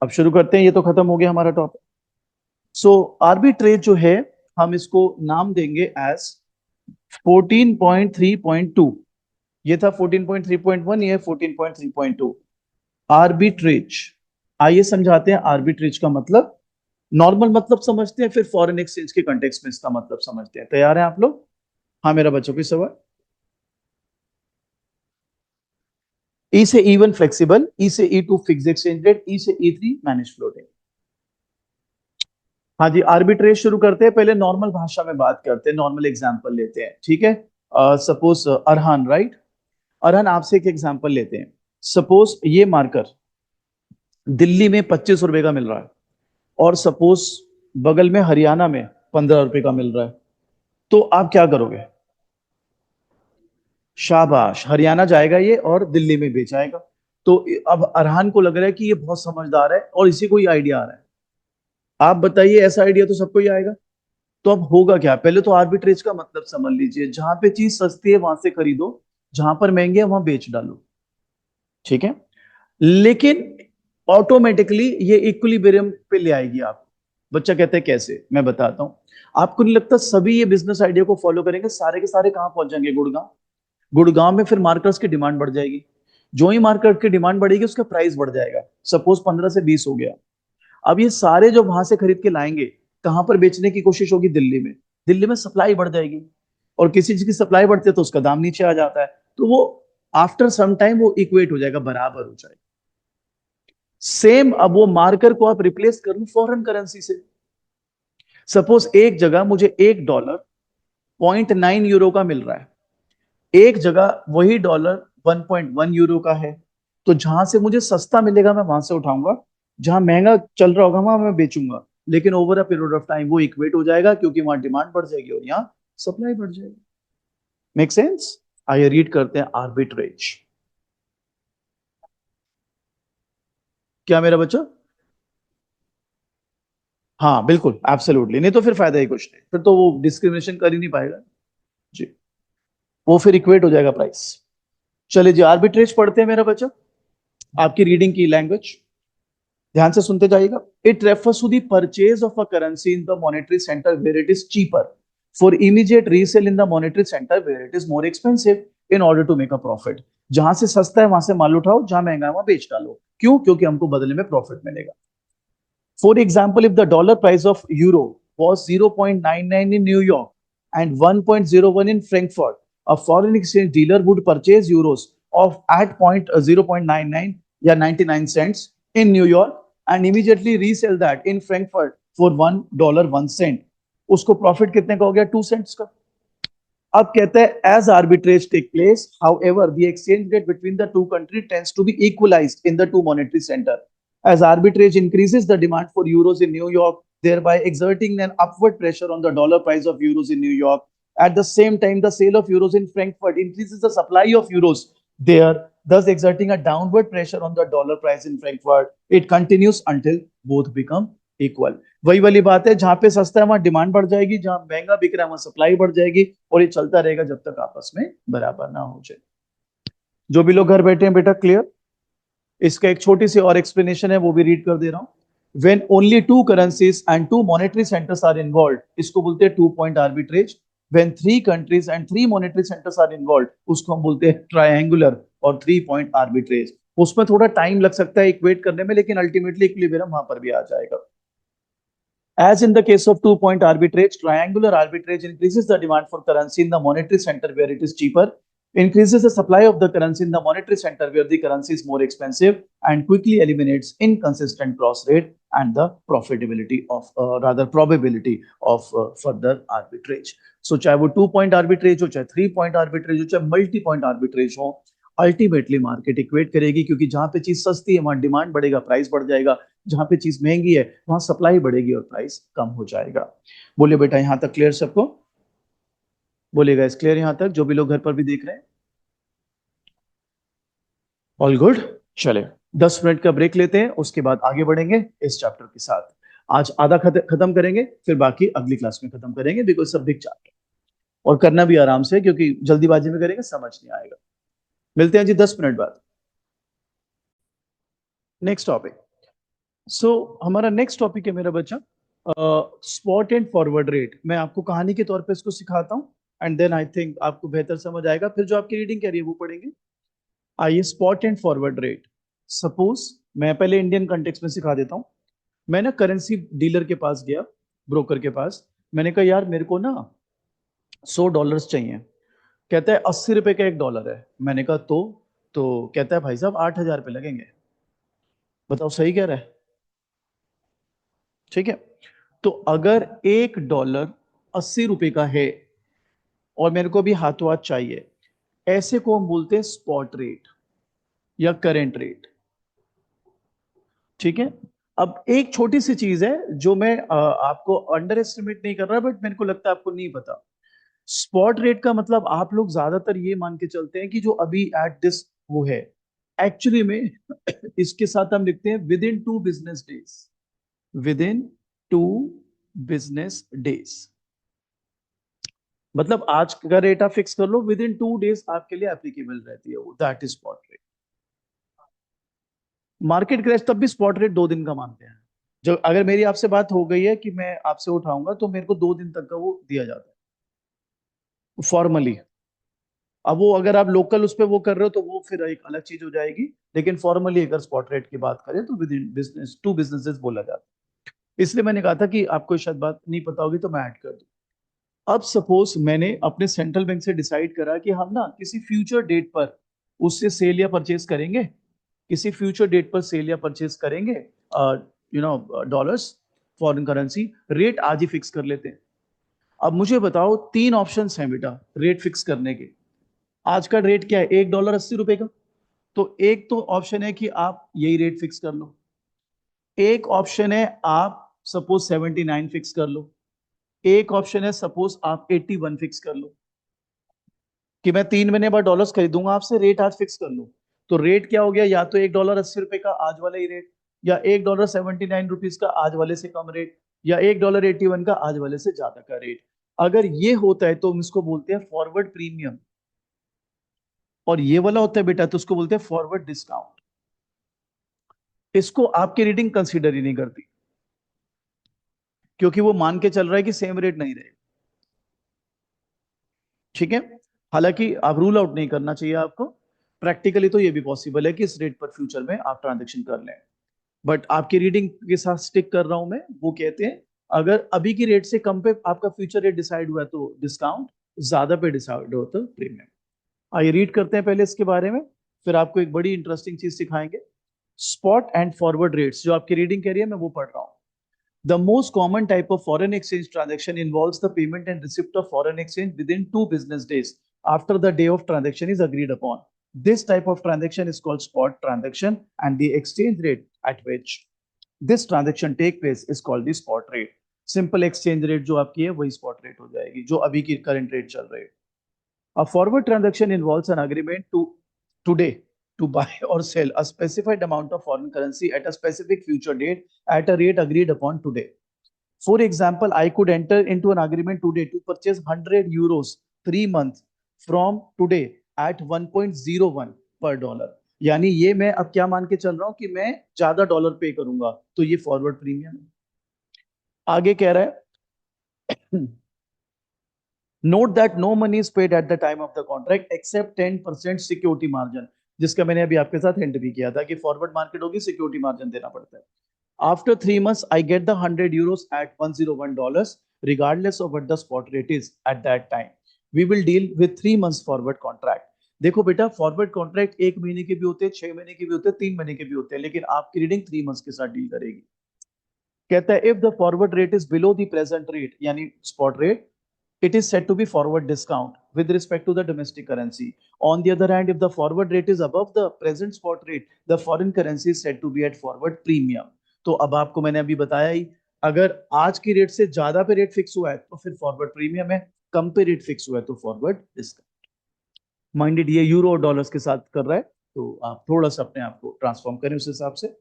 अब शुरू करते हैं, ये तो खत्म हो गया हमारा टॉपिक। सो आर्बिट्रेज जो है, हम इसको नाम देंगे एज 14.3.2। ये था 14.3.1, ये 14.3.2। आर्बिट्रेज, आइए समझाते हैं आर्बिट्रेज का मतलब। नॉर्मल मतलब समझते हैं, फिर फॉरेन एक्सचेंज के कंटेक्स्ट में इसका मतलब समझते हैं। तैयार हैं आप लोग? हाँ मेरा बच्चों, कोई सवाल? ई से E1 फ्लेक्सिबल, ई से E2 फिक्स एक्सचेंज रेट, ई से E3 मैनेज फ्लोटिंग। हाँ जी, आर्बिट्रेज शुरू करते हैं। पहले नॉर्मल भाषा में बात करते हैं, नॉर्मल एग्जांपल लेते हैं, ठीक है? Suppose Arhan, right? अरहान, आपसे एक एग्जांपल लेते हैं। सपोज ये मार्कर दिल्ली में 25 रुपए का मिल रहा है, और सपोज बगल में हरियाणा में 15 रुपए का मिल रहा है, तो आप क्या करोगे? शाबाश, हरियाणा जाएगा ये और दिल्ली में बेचाएगा। तो अब अरहान को लग रहा है कि ये बहुत समझदार है और इसी को ही आइडिया आ रहा है। आप बताइए, ऐसा आइडिया तो सबको ही आएगा। तो अब होगा क्या? पहले तो आर्बिट्रेज का मतलब समझ लीजिए। जहां पे चीज सस्ती है वहां से खरीदो, जहां पर महंगी है वहां बेच डालो, ठीक है? लेकिन ऑटोमेटिकली ये इक्विलिब्रियम पे ले आएगी आप। बच्चा कहते हैं कैसे? मैं बताता हूं। आपको नहीं लगता सभी ये बिजनेस आइडिया को फॉलो करेंगे, सारे के सारे कहां पहुंच जाएंगे? गुड़गांव। गुड़गांव में फिर मार्कर्स की डिमांड बढ़ जाएगी। जो ही मार्केट की डिमांड बढ़ेगी, उसका प्राइस बढ़ जाएगा। सपोज 15 से 20 हो गया। अब ये सारे जो वहां से खरीद के लाएंगे, कहां पर बेचने की कोशिश होगी? दिल्ली में। दिल्ली में सप्लाई बढ़ जाएगी, और किसी चीज की सप्लाई बढ़ती है तो उसका दाम नीचे आ जाता है। तो वो आफ्टर सम टाइम वो इक्वेट हो जाएगा, बराबर हो जाएगा। सेम अब वो मार्कर को आप रिप्लेस कर लो फॉरेन करेंसी से। सपोज एक जगह मुझे $1.9 का मिल रहा है, एक जगह वही डॉलर 1.1 यूरो का है। तो जहां से मुझे सस्ता मिलेगा मैं वहां से उठाऊंगा, जहां महंगा चल रहा होगा वहां मैं बेचूंगा। लेकिन over a period of time वो इक्वेट हो जाएगा, क्योंकि वहां डिमांड बढ़ जाएगी और यहाँ सप्लाई बढ़ जाएगी। Make sense? आइए रीड करते हैं आर्बिट्रेज। क्या मेरा बच्चा? हाँ बिल्कुल, एब्सोल्युटली। नहीं तो फिर फायदा ही कुछ नहीं, फिर तो वो डिस्क्रिमिनेशन कर ही नहीं पाएगा जी। वो फिर इक्वेट हो जाएगा प्राइस। चलिए जी, आर्बिट्रेज पढ़ते हैं मेरा बच्चा। आपकी रीडिंग की लैंग्वेज ध्यान से सुनते जाइएगा। It refers to the purchase of a currency in the monetary centre where it is cheaper for immediate resale in the monetary centre where it is more expensive in order to make a profit. जहां से सस्ता है वहां से माल उठाओ, जहां महंगा है वहां बेच डालो। क्यों? क्योंकि हमको बदले में प्रॉफिट मिलेगा। For example, if the dollar price of euro was 0.99 in New York and 1.01 in Frankfurt, a foreign exchange dealer would purchase euros of at 0.99 या 99 cents in New York and immediately resell that in Frankfurt for $1.01। उसको profit कितने का हो गया? 2 cents का। अब कहते हैं as arbitrage take place, however the exchange rate between the two country tends to be equalised in the two monetary centre as arbitrage increases the demand for euros in New York, thereby exerting an upward pressure on the dollar price of euros in New York. At the same time, the sale of euros in Frankfurt increases the supply of euros there, thus exerting a downward pressure on the dollar price in Frankfurt. It continues until both become equal. वही वाली बात है, जहां पे सस्ता है वहां demand बढ़ जाएगी, जहां महंगा बिक रहा है वहां सप्लाई बढ़ जाएगी, और ये चलता रहेगा जब तक आपस में बराबर ना हो जाए। जो भी लोग घर बैठे हैं बेटा, क्लियर? इसका एक छोटी सी और एक्सप्लेनेशन है, वो भी रीड कर दे रहा हूं। When only two currencies and two monetary centres are involve, इसको बोलते हैं 2 point arbitrage. When 3 countries and 3 monetary centres are involve, उसको हम बोलते हैं ट्रायंगुलर और 3 पॉइंट आर्बिट्रेज। उसमें थोड़ा टाइम लग सकता है इक्वेट करने में, लेकिन अल्टीमेटली इक्विलिब्रियम वहां पर भी आ जाएगा। As in the case of 2 point arbitrage, triangular arbitrage increases the demand for currency in the monetary center where it is cheaper, increases the supply of the currency in the monetary center where the currency is more expensive, and quickly eliminates inconsistent cross rate and the profitability of, rather probability of further arbitrage. So चाहे वो 2 point arbitrage हो, चाहे 3 point arbitrage हो, चाहे multi point arbitrage हो, ultimately market equate करेगी, क्योंकि जहां पे चीज सस्ती है वहां डिमांड बढ़ेगा, प्राइस बढ़ जाएगा। जहां पे चीज महंगी है वहां सप्लाई बढ़ेगी और प्राइस कम हो जाएगा। बोलिए बेटा, यहां तक क्लियर सबको? बोलिएगा इस क्लियर यहां तक, जो भी लोग घर पर भी देख रहे हैं? All good. चले 10 मिनट का ब्रेक लेते हैं, उसके बाद आगे बढ़ेंगे इस चैप्टर के साथ। आज आधा खत्म करेंगे, फिर बाकी अगली क्लास में खत्म करेंगे, बिकॉज सब बिग चैप्टर, और करना भी आराम से, क्योंकि जल्दीबाजी में करेंगे समझ नहीं आएगा। मिलते हैं जी 10 मिनट बाद। Next topic. सो हमारा नेक्स्ट टॉपिक है मेरा बच्चा, स्पॉट एंड फॉरवर्ड रेट। मैं आपको कहानी के तौर पे इसको सिखाता हूँ, एंड देन आई थिंक आपको बेहतर समझ आएगा। फिर जो आपकी रीडिंग कह रही है वो पढ़ेंगे। आइए, spot and forward rate. Suppose मैं पहले इंडियन कंटेक्स्ट में सिखा देता हूँ। मैं ना करेंसी डीलर के पास गया, ब्रोकर के पास। मैंने कहा यार मेरे को ना $100 चाहिए। कहता है 80 रुपए का $1 है। मैंने कहा तो कहता है भाई साहब 8,000 रुपये लगेंगे। बताओ सही कह रहा है? ठीक है। तो अगर $1 80 रुपए का है और मेरे को भी हाथों हाथ चाहिए, ऐसे को हम बोलते हैं स्पॉट रेट या करेंट रेट। ठीक है। अब एक छोटी सी चीज है जो मैं आपको अंडर एस्टिमेट नहीं कर रहा, बट मेरे को लगता है आपको नहीं पता। स्पॉट रेट का मतलब आप लोग ज्यादातर ये मान के चलते हैं कि जो अभी एट दिस वो है, एक्चुअली में इसके साथ हम लिखते हैं with in 2 business days. With in 2 business days, मतलब आज का रेट आप फिक्स कर लो, विद इन 2 डेज आपके लिए एप्लीकेबल रहती है वो, that is spot rate. Market crash तब भी स्पॉट रेट 2 दिन का मानते हैं। जो अगर मेरी आपसे बात हो गई है कि मैं आपसे उठाऊंगा, तो मेरे को 2 दिन तक का वो दिया जाता है फॉर्मली। अब वो अगर आप लोकल उस पर वो कर रहे हो तो वो फिर एक अलग चीज हो जाएगी, लेकिन फॉर्मली अगर स्पॉट रेट की बात करें तो विद इन बिजनेस 2 बिजनेसेस बोला जाता है। इसलिए मैंने कहा था कि आपको शायद बात नहीं पता होगी, तो मैं ऐड कर दूं। अब सपोज मैंने अपने सेंट्रल बैंक से डिसाइड करा कि हम ना किसी फ्यूचर डेट पर उससे सेल या परचेज करेंगे, किसी फ्यूचर डेट पर सेल या परचेज करेंगे, डॉलर्स, फॉरेन करेंसी। रेट आज ही फिक्स कर लेते हैं। अब मुझे बताओ, 3 ऑप्शंस हैं बेटा रेट फिक्स करने के। आज का रेट क्या है? $1 80 का। तो एक तो ऑप्शन है कि आप यही रेट फिक्स कर लो। एक ऑप्शन है आप सपोज 79 फिक्स कर लो। एक ऑप्शन है सपोज आप 81 फिक्स कर लो, कि मैं 3 महीने बाद डॉलर्स खरीदूंगा आपसे, रेट आज फिक्स कर लो। तो रेट क्या हो गया? या तो $1 80 का आज वाला ही रेट, या $1 79 का आज वाले से कम रेट, या $1 81 का आज वाले से ज्यादा का रेट। अगर ये होता है तो हम इसको बोलते हैं फॉरवर्ड प्रीमियम, और ये वाला होता है बेटा तो उसको बोलते हैं फॉरवर्ड डिस्काउंट। इसको आपकी रीडिंग कंसीडर ही नहीं करती, क्योंकि वो मान के चल रहा है कि सेम रेट नहीं रहेगा। ठीक है। हालांकि आप रूल आउट नहीं करना चाहिए आपको, प्रैक्टिकली तो ये भी पॉसिबल है कि इस रेट पर फ्यूचर में आप ट्रांजेक्शन कर लें। बट आपकी रीडिंग के साथ स्टिक कर रहा हूं मैं। वो कहते हैं अगर अभी की रेट से कम पे आपका फ्यूचर रेट डिसाइड हुआ है तो डिस्काउंट, ज्यादा पे डिसाइड हो तो प्रीमियम। आइए रीड करते हैं पहले इसके बारे में, फिर आपको एक बड़ी इंटरेस्टिंग चीज सिखाएंगे। स्पॉट एंड फॉरवर्ड रेट्स, जो आपकी रीडिंग कह रही है मैं वो पढ़ रहा हूँ। The most common type of foreign exchange transaction involves the payment and receipt of foreign exchange within 2 business days after the day of transaction is agreed upon. This type of transaction is called spot transaction, and the exchange rate at which this transaction take place is called the spot rate. Simple exchange rate जो आपकी है वही spot rate हो जाएगी, जो अभी की current rate चल रही है। A forward transaction involves an agreement to today to buy or sell a specified amount of foreign currency at a specific future date at a rate agreed upon today. For example, I could enter into an agreement today to purchase 100 euros 3 months from today at 1.01 per dollar. यानी ये मैं अब क्या मान के चल रहा हूं कि मैं ज्यादा डॉलर पे करूंगा, तो ये फॉरवर्ड प्रीमियम है। आगे कह रहा है Note that no money is paid at the time of the contract except 10% security margin. जिसका मैंने अभी आपके साथ हिंट भी किया था कि फॉरवर्ड मार्केट होगी, सिक्योरिटी मार्जिन देना पड़ता है। After 3 months I get the 100 euros at $101 regardless of what the spot rate is at that time. We will deal with 3 months forward contract. देखो बेटा, फॉरवर्ड कॉन्ट्रैक्ट 1 महीने के भी होते हैं, 6 महीने के भी होते हैं, 3 महीने के भी होते हैं, लेकिन आपकी रीडिंग 3 months के साथ डील करेगी। कहता है if the forward rate is below the present rate यानी spot rate, it is said to be forward discount with respect to the domestic currency. On the other hand, if the forward rate is above the present spot rate, the foreign currency is said to be at forward premium. तो अब आपको मैंने अभी बताया ही, अगर आज की rate से ज्यादा पे रेट फिक्स हुआ है तो फिर फॉरवर्ड प्रीमियम है, कम पे रेट फिक्स हुआ है तो फॉरवर्ड डिस्काउंट। माइंडेड ये यूरो और डॉलर्स के साथ कर रहा है, तो आप थोड़ा सा अपने आप को ट्रांसफॉर्म करें उस हिसाब से।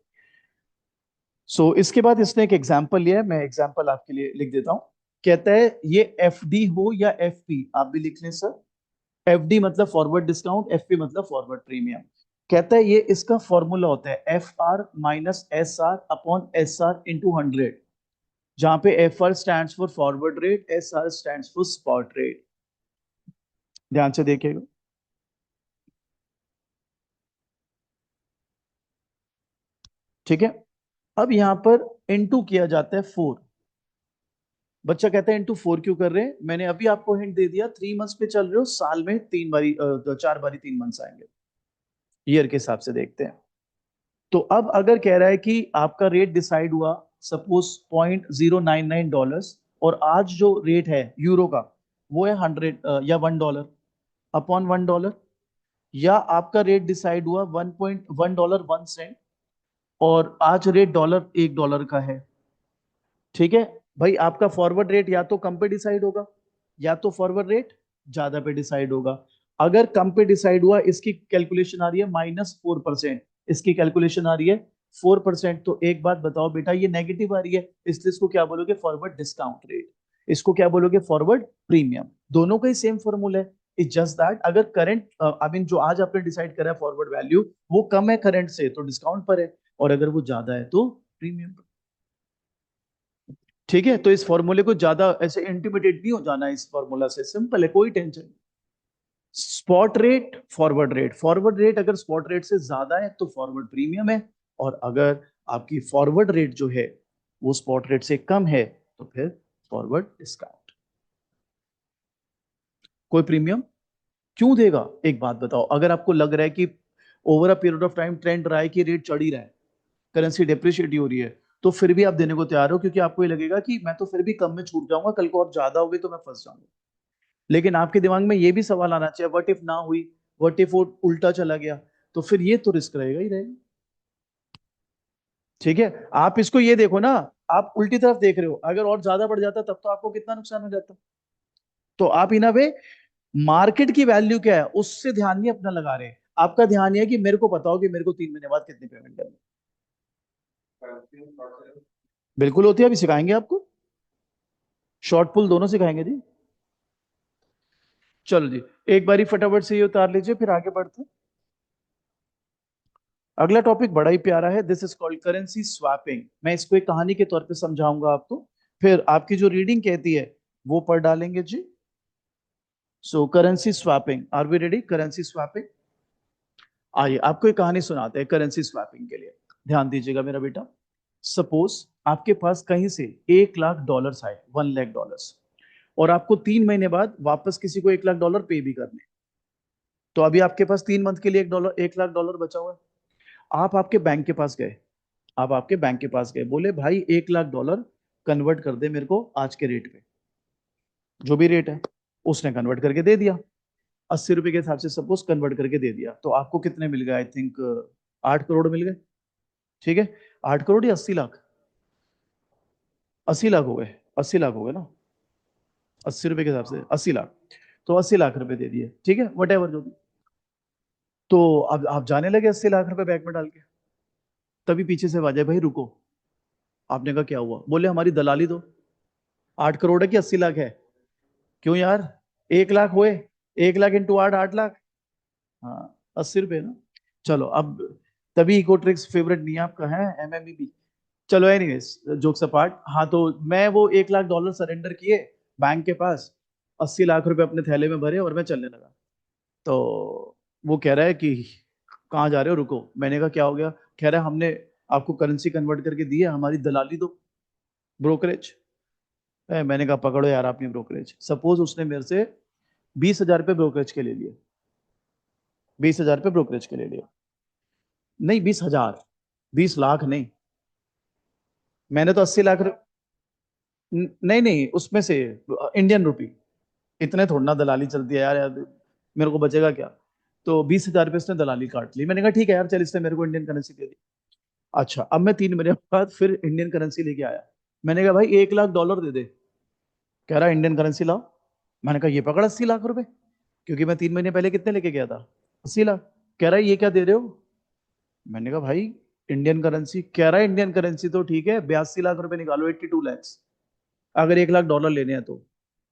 इसके बाद इसने एक एग्जाम्पल लिया है, मैं एग्जाम्पल आपके लिए लिख देता हूं। कहता है ये एफडी हो या एफपी, आप भी लिख लें सर। एफडी मतलब फॉरवर्ड डिस्काउंट, एफपी मतलब फॉरवर्ड प्रीमियम। कहता है ये इसका फॉर्मूला होता है F R minus S R upon S R into 100, जहां पे F R stand for forward rate, S R stand for spot rate. ध्यान से देखिएगा, ठीक है। अब यहां पर इंटू किया जाता है 4। बच्चा कहता है इंटू 4 क्यों कर रहे हैं? मैंने अभी आपको हिंट दे दिया, 3 months पे चल रहे हो, साल में 3 बारी 4 बारी 3 months आएंगे, ईयर के हिसाब से देखते हैं। तो अब अगर कह रहा है कि आपका रेट डिसाइड हुआ सपोज $0.099, और आज जो रेट है यूरो का वो है 100 या $1 अपॉन $1, या आपका रेट डिसाइड हुआ $1.1 और आज रेट $1 का है, ठीक है। भाई आपका फॉरवर्ड रेट या तो कम पे डिसाइड होगा या तो फॉरवर्ड रेट ज्यादा पे डिसाइड होगा। अगर कम पे डिसाइड हुआ, इसकी कैलकुलेशन आ रही है -4%, इसकी कैलकुलेशन आ रही है 4%। तो एक बात बताओ बेटा, ये नेगेटिव आ रही है, इसलिए इसको क्या बोलोगे? Forward discount rate. इसको क्या बोलोगे? Forward premium. दोनों का ही सेम फॉर्मूला है। इट्स जस्ट दैट अगर करंट आई मीन जो आज आपने डिसाइड करा है फॉरवर्ड वैल्यू वो कम है करंट से तो डिस्काउंट पर है, और अगर वो ज्यादा है तो प्रीमियम पर। ठीक है, तो इस फॉर्मूले को ज्यादा ऐसे इंटिमिडेट नहीं हो जाना, इस फॉर्मूला से सिंपल है, कोई टेंशन नहीं। Spot rate, forward rate. Forward rate अगर स्पॉट रेट से ज्यादा है तो फॉरवर्ड प्रीमियम है, और अगर आपकी फॉरवर्ड रेट जो है वो स्पॉट रेट से कम है तो फिर फॉरवर्ड डिस्काउंट। कोई प्रीमियम क्यों देगा? एक बात बताओ, अगर आपको लग रहा है कि over a period of time trend रहा है कि रेट चढ़ ही रहा है, करेंसी डेप्रिशिएट हो रही है, तो फिर भी आप देने को तैयार हो, क्योंकि आपको ये लगेगा कि मैं तो फिर भी कम में छूट जाऊंगा, कल को और ज्यादा होगी तो मैं फंस जाऊंगा। लेकिन आपके दिमाग में ये भी सवाल आना चाहिए, व्हाट इफ ना हुई, व्हाट इफ वो उल्टा चला गया, तो फिर ये तो रिस्क रहेगा ही रहेगा। ठीक है, आप इसको ये देखो ना, आप उल्टी तरफ देख रहे हो, अगर और ज्यादा बढ़ जाता तब तो आपको कितना नुकसान हो जाता। तो आप इन वे मार्केट की वैल्यू क्या है उससे ध्यान नहीं अपना लगा रहे, आपका ध्यान ये है कि मेरे को पता हो कि मेरे को 3 महीने बाद कितनी पेमेंट करनी है। बिल्कुल होती है, अभी सिखाएंगे आपको, शॉर्ट पुल दोनों सिखाएंगे जी। चलो जी, एक बारी फटाफट से ये उतार लीजिए, फिर आगे बढ़ते हैं। अगला टॉपिक बड़ा ही प्यारा है, this is called currency swapping. मैं इसको एक कहानी के तौर पे समझाऊंगा आपको, फिर आपकी जो रीडिंग कहती है वो पढ़ डालेंगे जी। Currency swapping, are we ready? Currency swapping, आइए आपको एक कहानी सुनाते हैं करेंसी स्वैपिंग के लिए। ध्यान दीजिएगा मेरा बेटा। सपोज आपके पास कहीं से $1 लाख आए, $1 लाख, और आपको 3 महीने बाद वापस किसी को $1 लाख पे भी करने। तो अभी आपके पास 3 मंथ के लिए $1 लाख बचा हुआ है। आप आपके बैंक के पास गए, आप आपके बैंक के पास गए, बोले भाई $1 लाख कन्वर्ट कर दे मेरे को आज के रेट पे, जो भी रेट है। उसने कन्वर्ट करके दे दिया, 80 रुपए के हिसाब से सपोज कन्वर्ट करके दे दिया, तो आपको कितने मिल गए? आई थिंक 8 करोड़ मिल गए, ठीक है। 8 करोड़ या 80 लाख? 80 लाख हो गए, 80 लाख हो गए ना, 80 रुपए के हिसाब से 80 लाख। तो 80 लाख रुपए दे दिए, ठीक है, वट एवर जो भी। तो अब आप जाने लगे 80 लाख रुपए बैंक में डाल के, तभी पीछे से आवाज आई, भाई रुको। आपने कहा क्या हुआ? बोले हमारी दलाली दो, 8 करोड़ है कि 80 लाख है? क्यों यार, 1 लाख हुए, 1 लाख इंटू 8, 8 लाख। हाँ, 80 रुपए ना। चलो अब, तभी इको ट्रिक्स फेवरेट नहीं है आपका, है एमएमईबी। चलो एनीवेज, जोक्स अपार्ट, हाँ तो मैं वो $1 लाख सरेंडर किए बैंक के पास, 80 लाख रुपए अपने थैले में भरे और मैं चलने लगा। तो वो कह रहा है कि कहाँ जा रहे हो, रुको। मैंने कहा क्या हो गया? कह रहा है हमने आपको करेंसी कन्वर्ट करके दी है, हमारी दलाली दो, ब्रोकरेज। मैंने कहा पकड़ो यार अपनी ब्रोकरेज। सपोज उसने मेरे से 20,000 रुपये ब्रोकरेज के ले लिए, 20,000 रुपये ब्रोकरेज के ले लिए। नहीं, 20,000, 20 लाख नहीं। मैंने तो 80 लाख नहीं नहीं, उसमें से इंडियन रुपी। इतने थोड़ा ना दलाली चलती है यार, मेरे को बचेगा क्या? तो 20,000 रुपये उसने दलाली काट ली। मैंने कहा ठीक है यार, चल इसने मेरे को इंडियन करेंसी दे दी। अच्छा, अब मैं 3 महीने बाद फिर इंडियन करेंसी लेके आया। मैंने कहा भाई 1 लाख डॉलर दे दे। कह रहा इंडियन करेंसी लाओ। मैंने कहा ये पकड़ 80 लाख रुपए, क्योंकि मैं 3 महीने पहले कितने लेके गया था? 80 लाख। कह रहा है ये क्या दे रहे हो? मैंने कहा भाई इंडियन करेंसी। कह रहा है इंडियन करेंसी तो ठीक है, 82 लाख रुपए निकालो, 82 लैक्स, अगर 1 लाख डॉलर लेने हैं तो।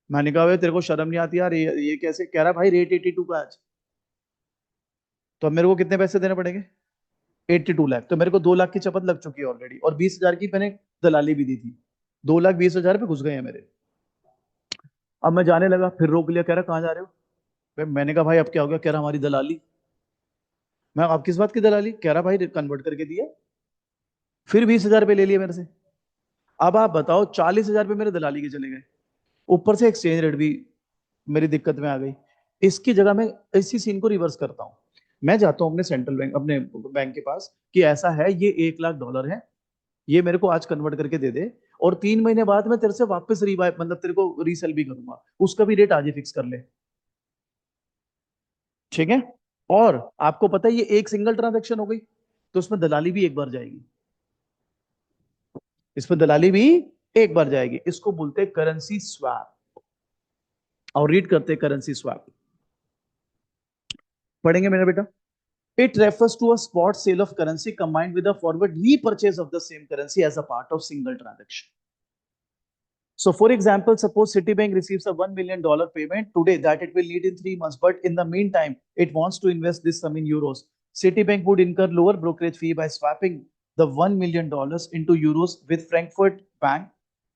मैंने कहा भाई तेरे को शर्म नहीं आती यार, ये कैसे? कह रहा है भाई रेट 82 का आज। तो अब मेरे को कितने पैसे देने पड़ेंगे? 82 लाख। तो मेरे को 2 लाख की चपत लग चुकी है ऑलरेडी, और 20,000 की मैंने दलाली भी दी थी। 2,20,000 रुपये घुस गए हैं मेरे। अब मैं जाने लगा, फिर रोक लिया, कह रहा कहाँ जा रहे हो? मैंने कहा भाई अब क्या हो गया? कह रहा हमारी दलाली। मैं आप किस बात की दलाली? कह रहा भाई कन्वर्ट करके दिया, फिर 20,000 रुपये ले लिए मेरे से। अब आप बताओ, 40,000 रुपये मेरे दलाली के चले गए, ऊपर से एक्सचेंज रेट भी मेरी दिक्कत में आ गई। इसकी जगह मैं इसी सीन को रिवर्स करता हूँ। मैं जाता हूँ अपने सेंट्रल बैंक, अपने बैंक के पास, कि ऐसा है ये 1 लाख डॉलर है, ये मेरे को आज कन्वर्ट करके दे दे, और 3 महीने बाद मैं तेरे से वापस रिवाइव, मतलब तेरे को रीसेल भी करूंगा, उसका भी रेट आज ही फिक्स कर ले। ठीक है। और आपको पता है ये एक सिंगल ट्रांजेक्शन हो गई, तो उसमें दलाली भी एक बार जाएगी, इसमें दलाली भी एक बार जाएगी। इसको बोलते हैं करेंसी स्वैप। और रीड करते हैं करेंसी स्वैप, पढ़ेंगे मेरा बेटा। It refers to a spot sale of currency combined with a forward repurchase of the same currency as a part of single transaction. So, for example, suppose Citibank receives a $1 million payment today that it will need in 3 months, but in the meantime, it wants to invest this sum in euros. Citibank would incur lower brokerage fee by swapping the $1 million into euros with Frankfurt Bank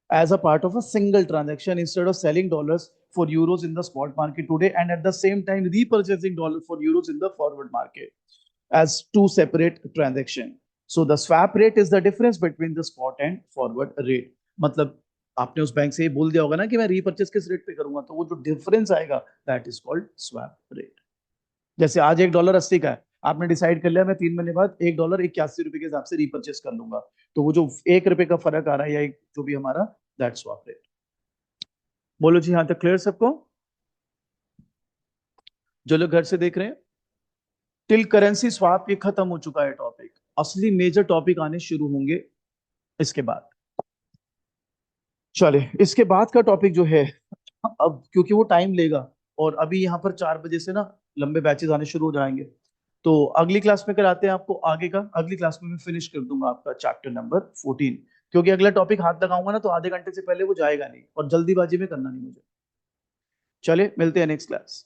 as a part of a single transaction, instead of selling dollars for euros in the spot market today and at the same time repurchasing dollars for euros in the forward market as two separate transaction. So the swap rate is the difference between the spot and forward rate. मतलब आपने उस bank से ये बोल दिया होगा ना कि मैं रीपर्चेस किस रेट पे करूंगा, तो वो जो डिफरेंस आएगा that is called swap rate. जैसे आज $1 80 का है, आपने डिसाइड कर लिया मैं 3 महीने बाद $1 81 के हिसाब से रीपर्चेस कर लूंगा, तो वो जो ₹1 का फर्क आ रहा है या जो भी हमारा, दैट स्वैप रेट। बोलो जी, यहां तक क्लियर सबको? जो लोग घर से देख रहे हैं, टिल करेंसी स्वैप ये खत्म हो चुका है टॉपिक। असली मेजर टॉपिक आने शुरू होंगे इसके बाद। चले, इसके बाद का टॉपिक जो है, अब क्योंकि वो टाइम लेगा, और अभी यहाँ पर 4 बजे से ना लंबे बैचेस आने शुरू हो जाएंगे, तो अगली क्लास में कराते हैं आपको आगे का। अगली क्लास में मैं फिनिश कर दूंगा आपका चैप्टर नंबर 14, क्योंकि अगला टॉपिक हाथ लगाऊंगा ना तो आधे घंटे से पहले वो जाएगा नहीं, और जल्दीबाजी में करना नहीं मुझे। चले, मिलते हैं नेक्स्ट क्लास।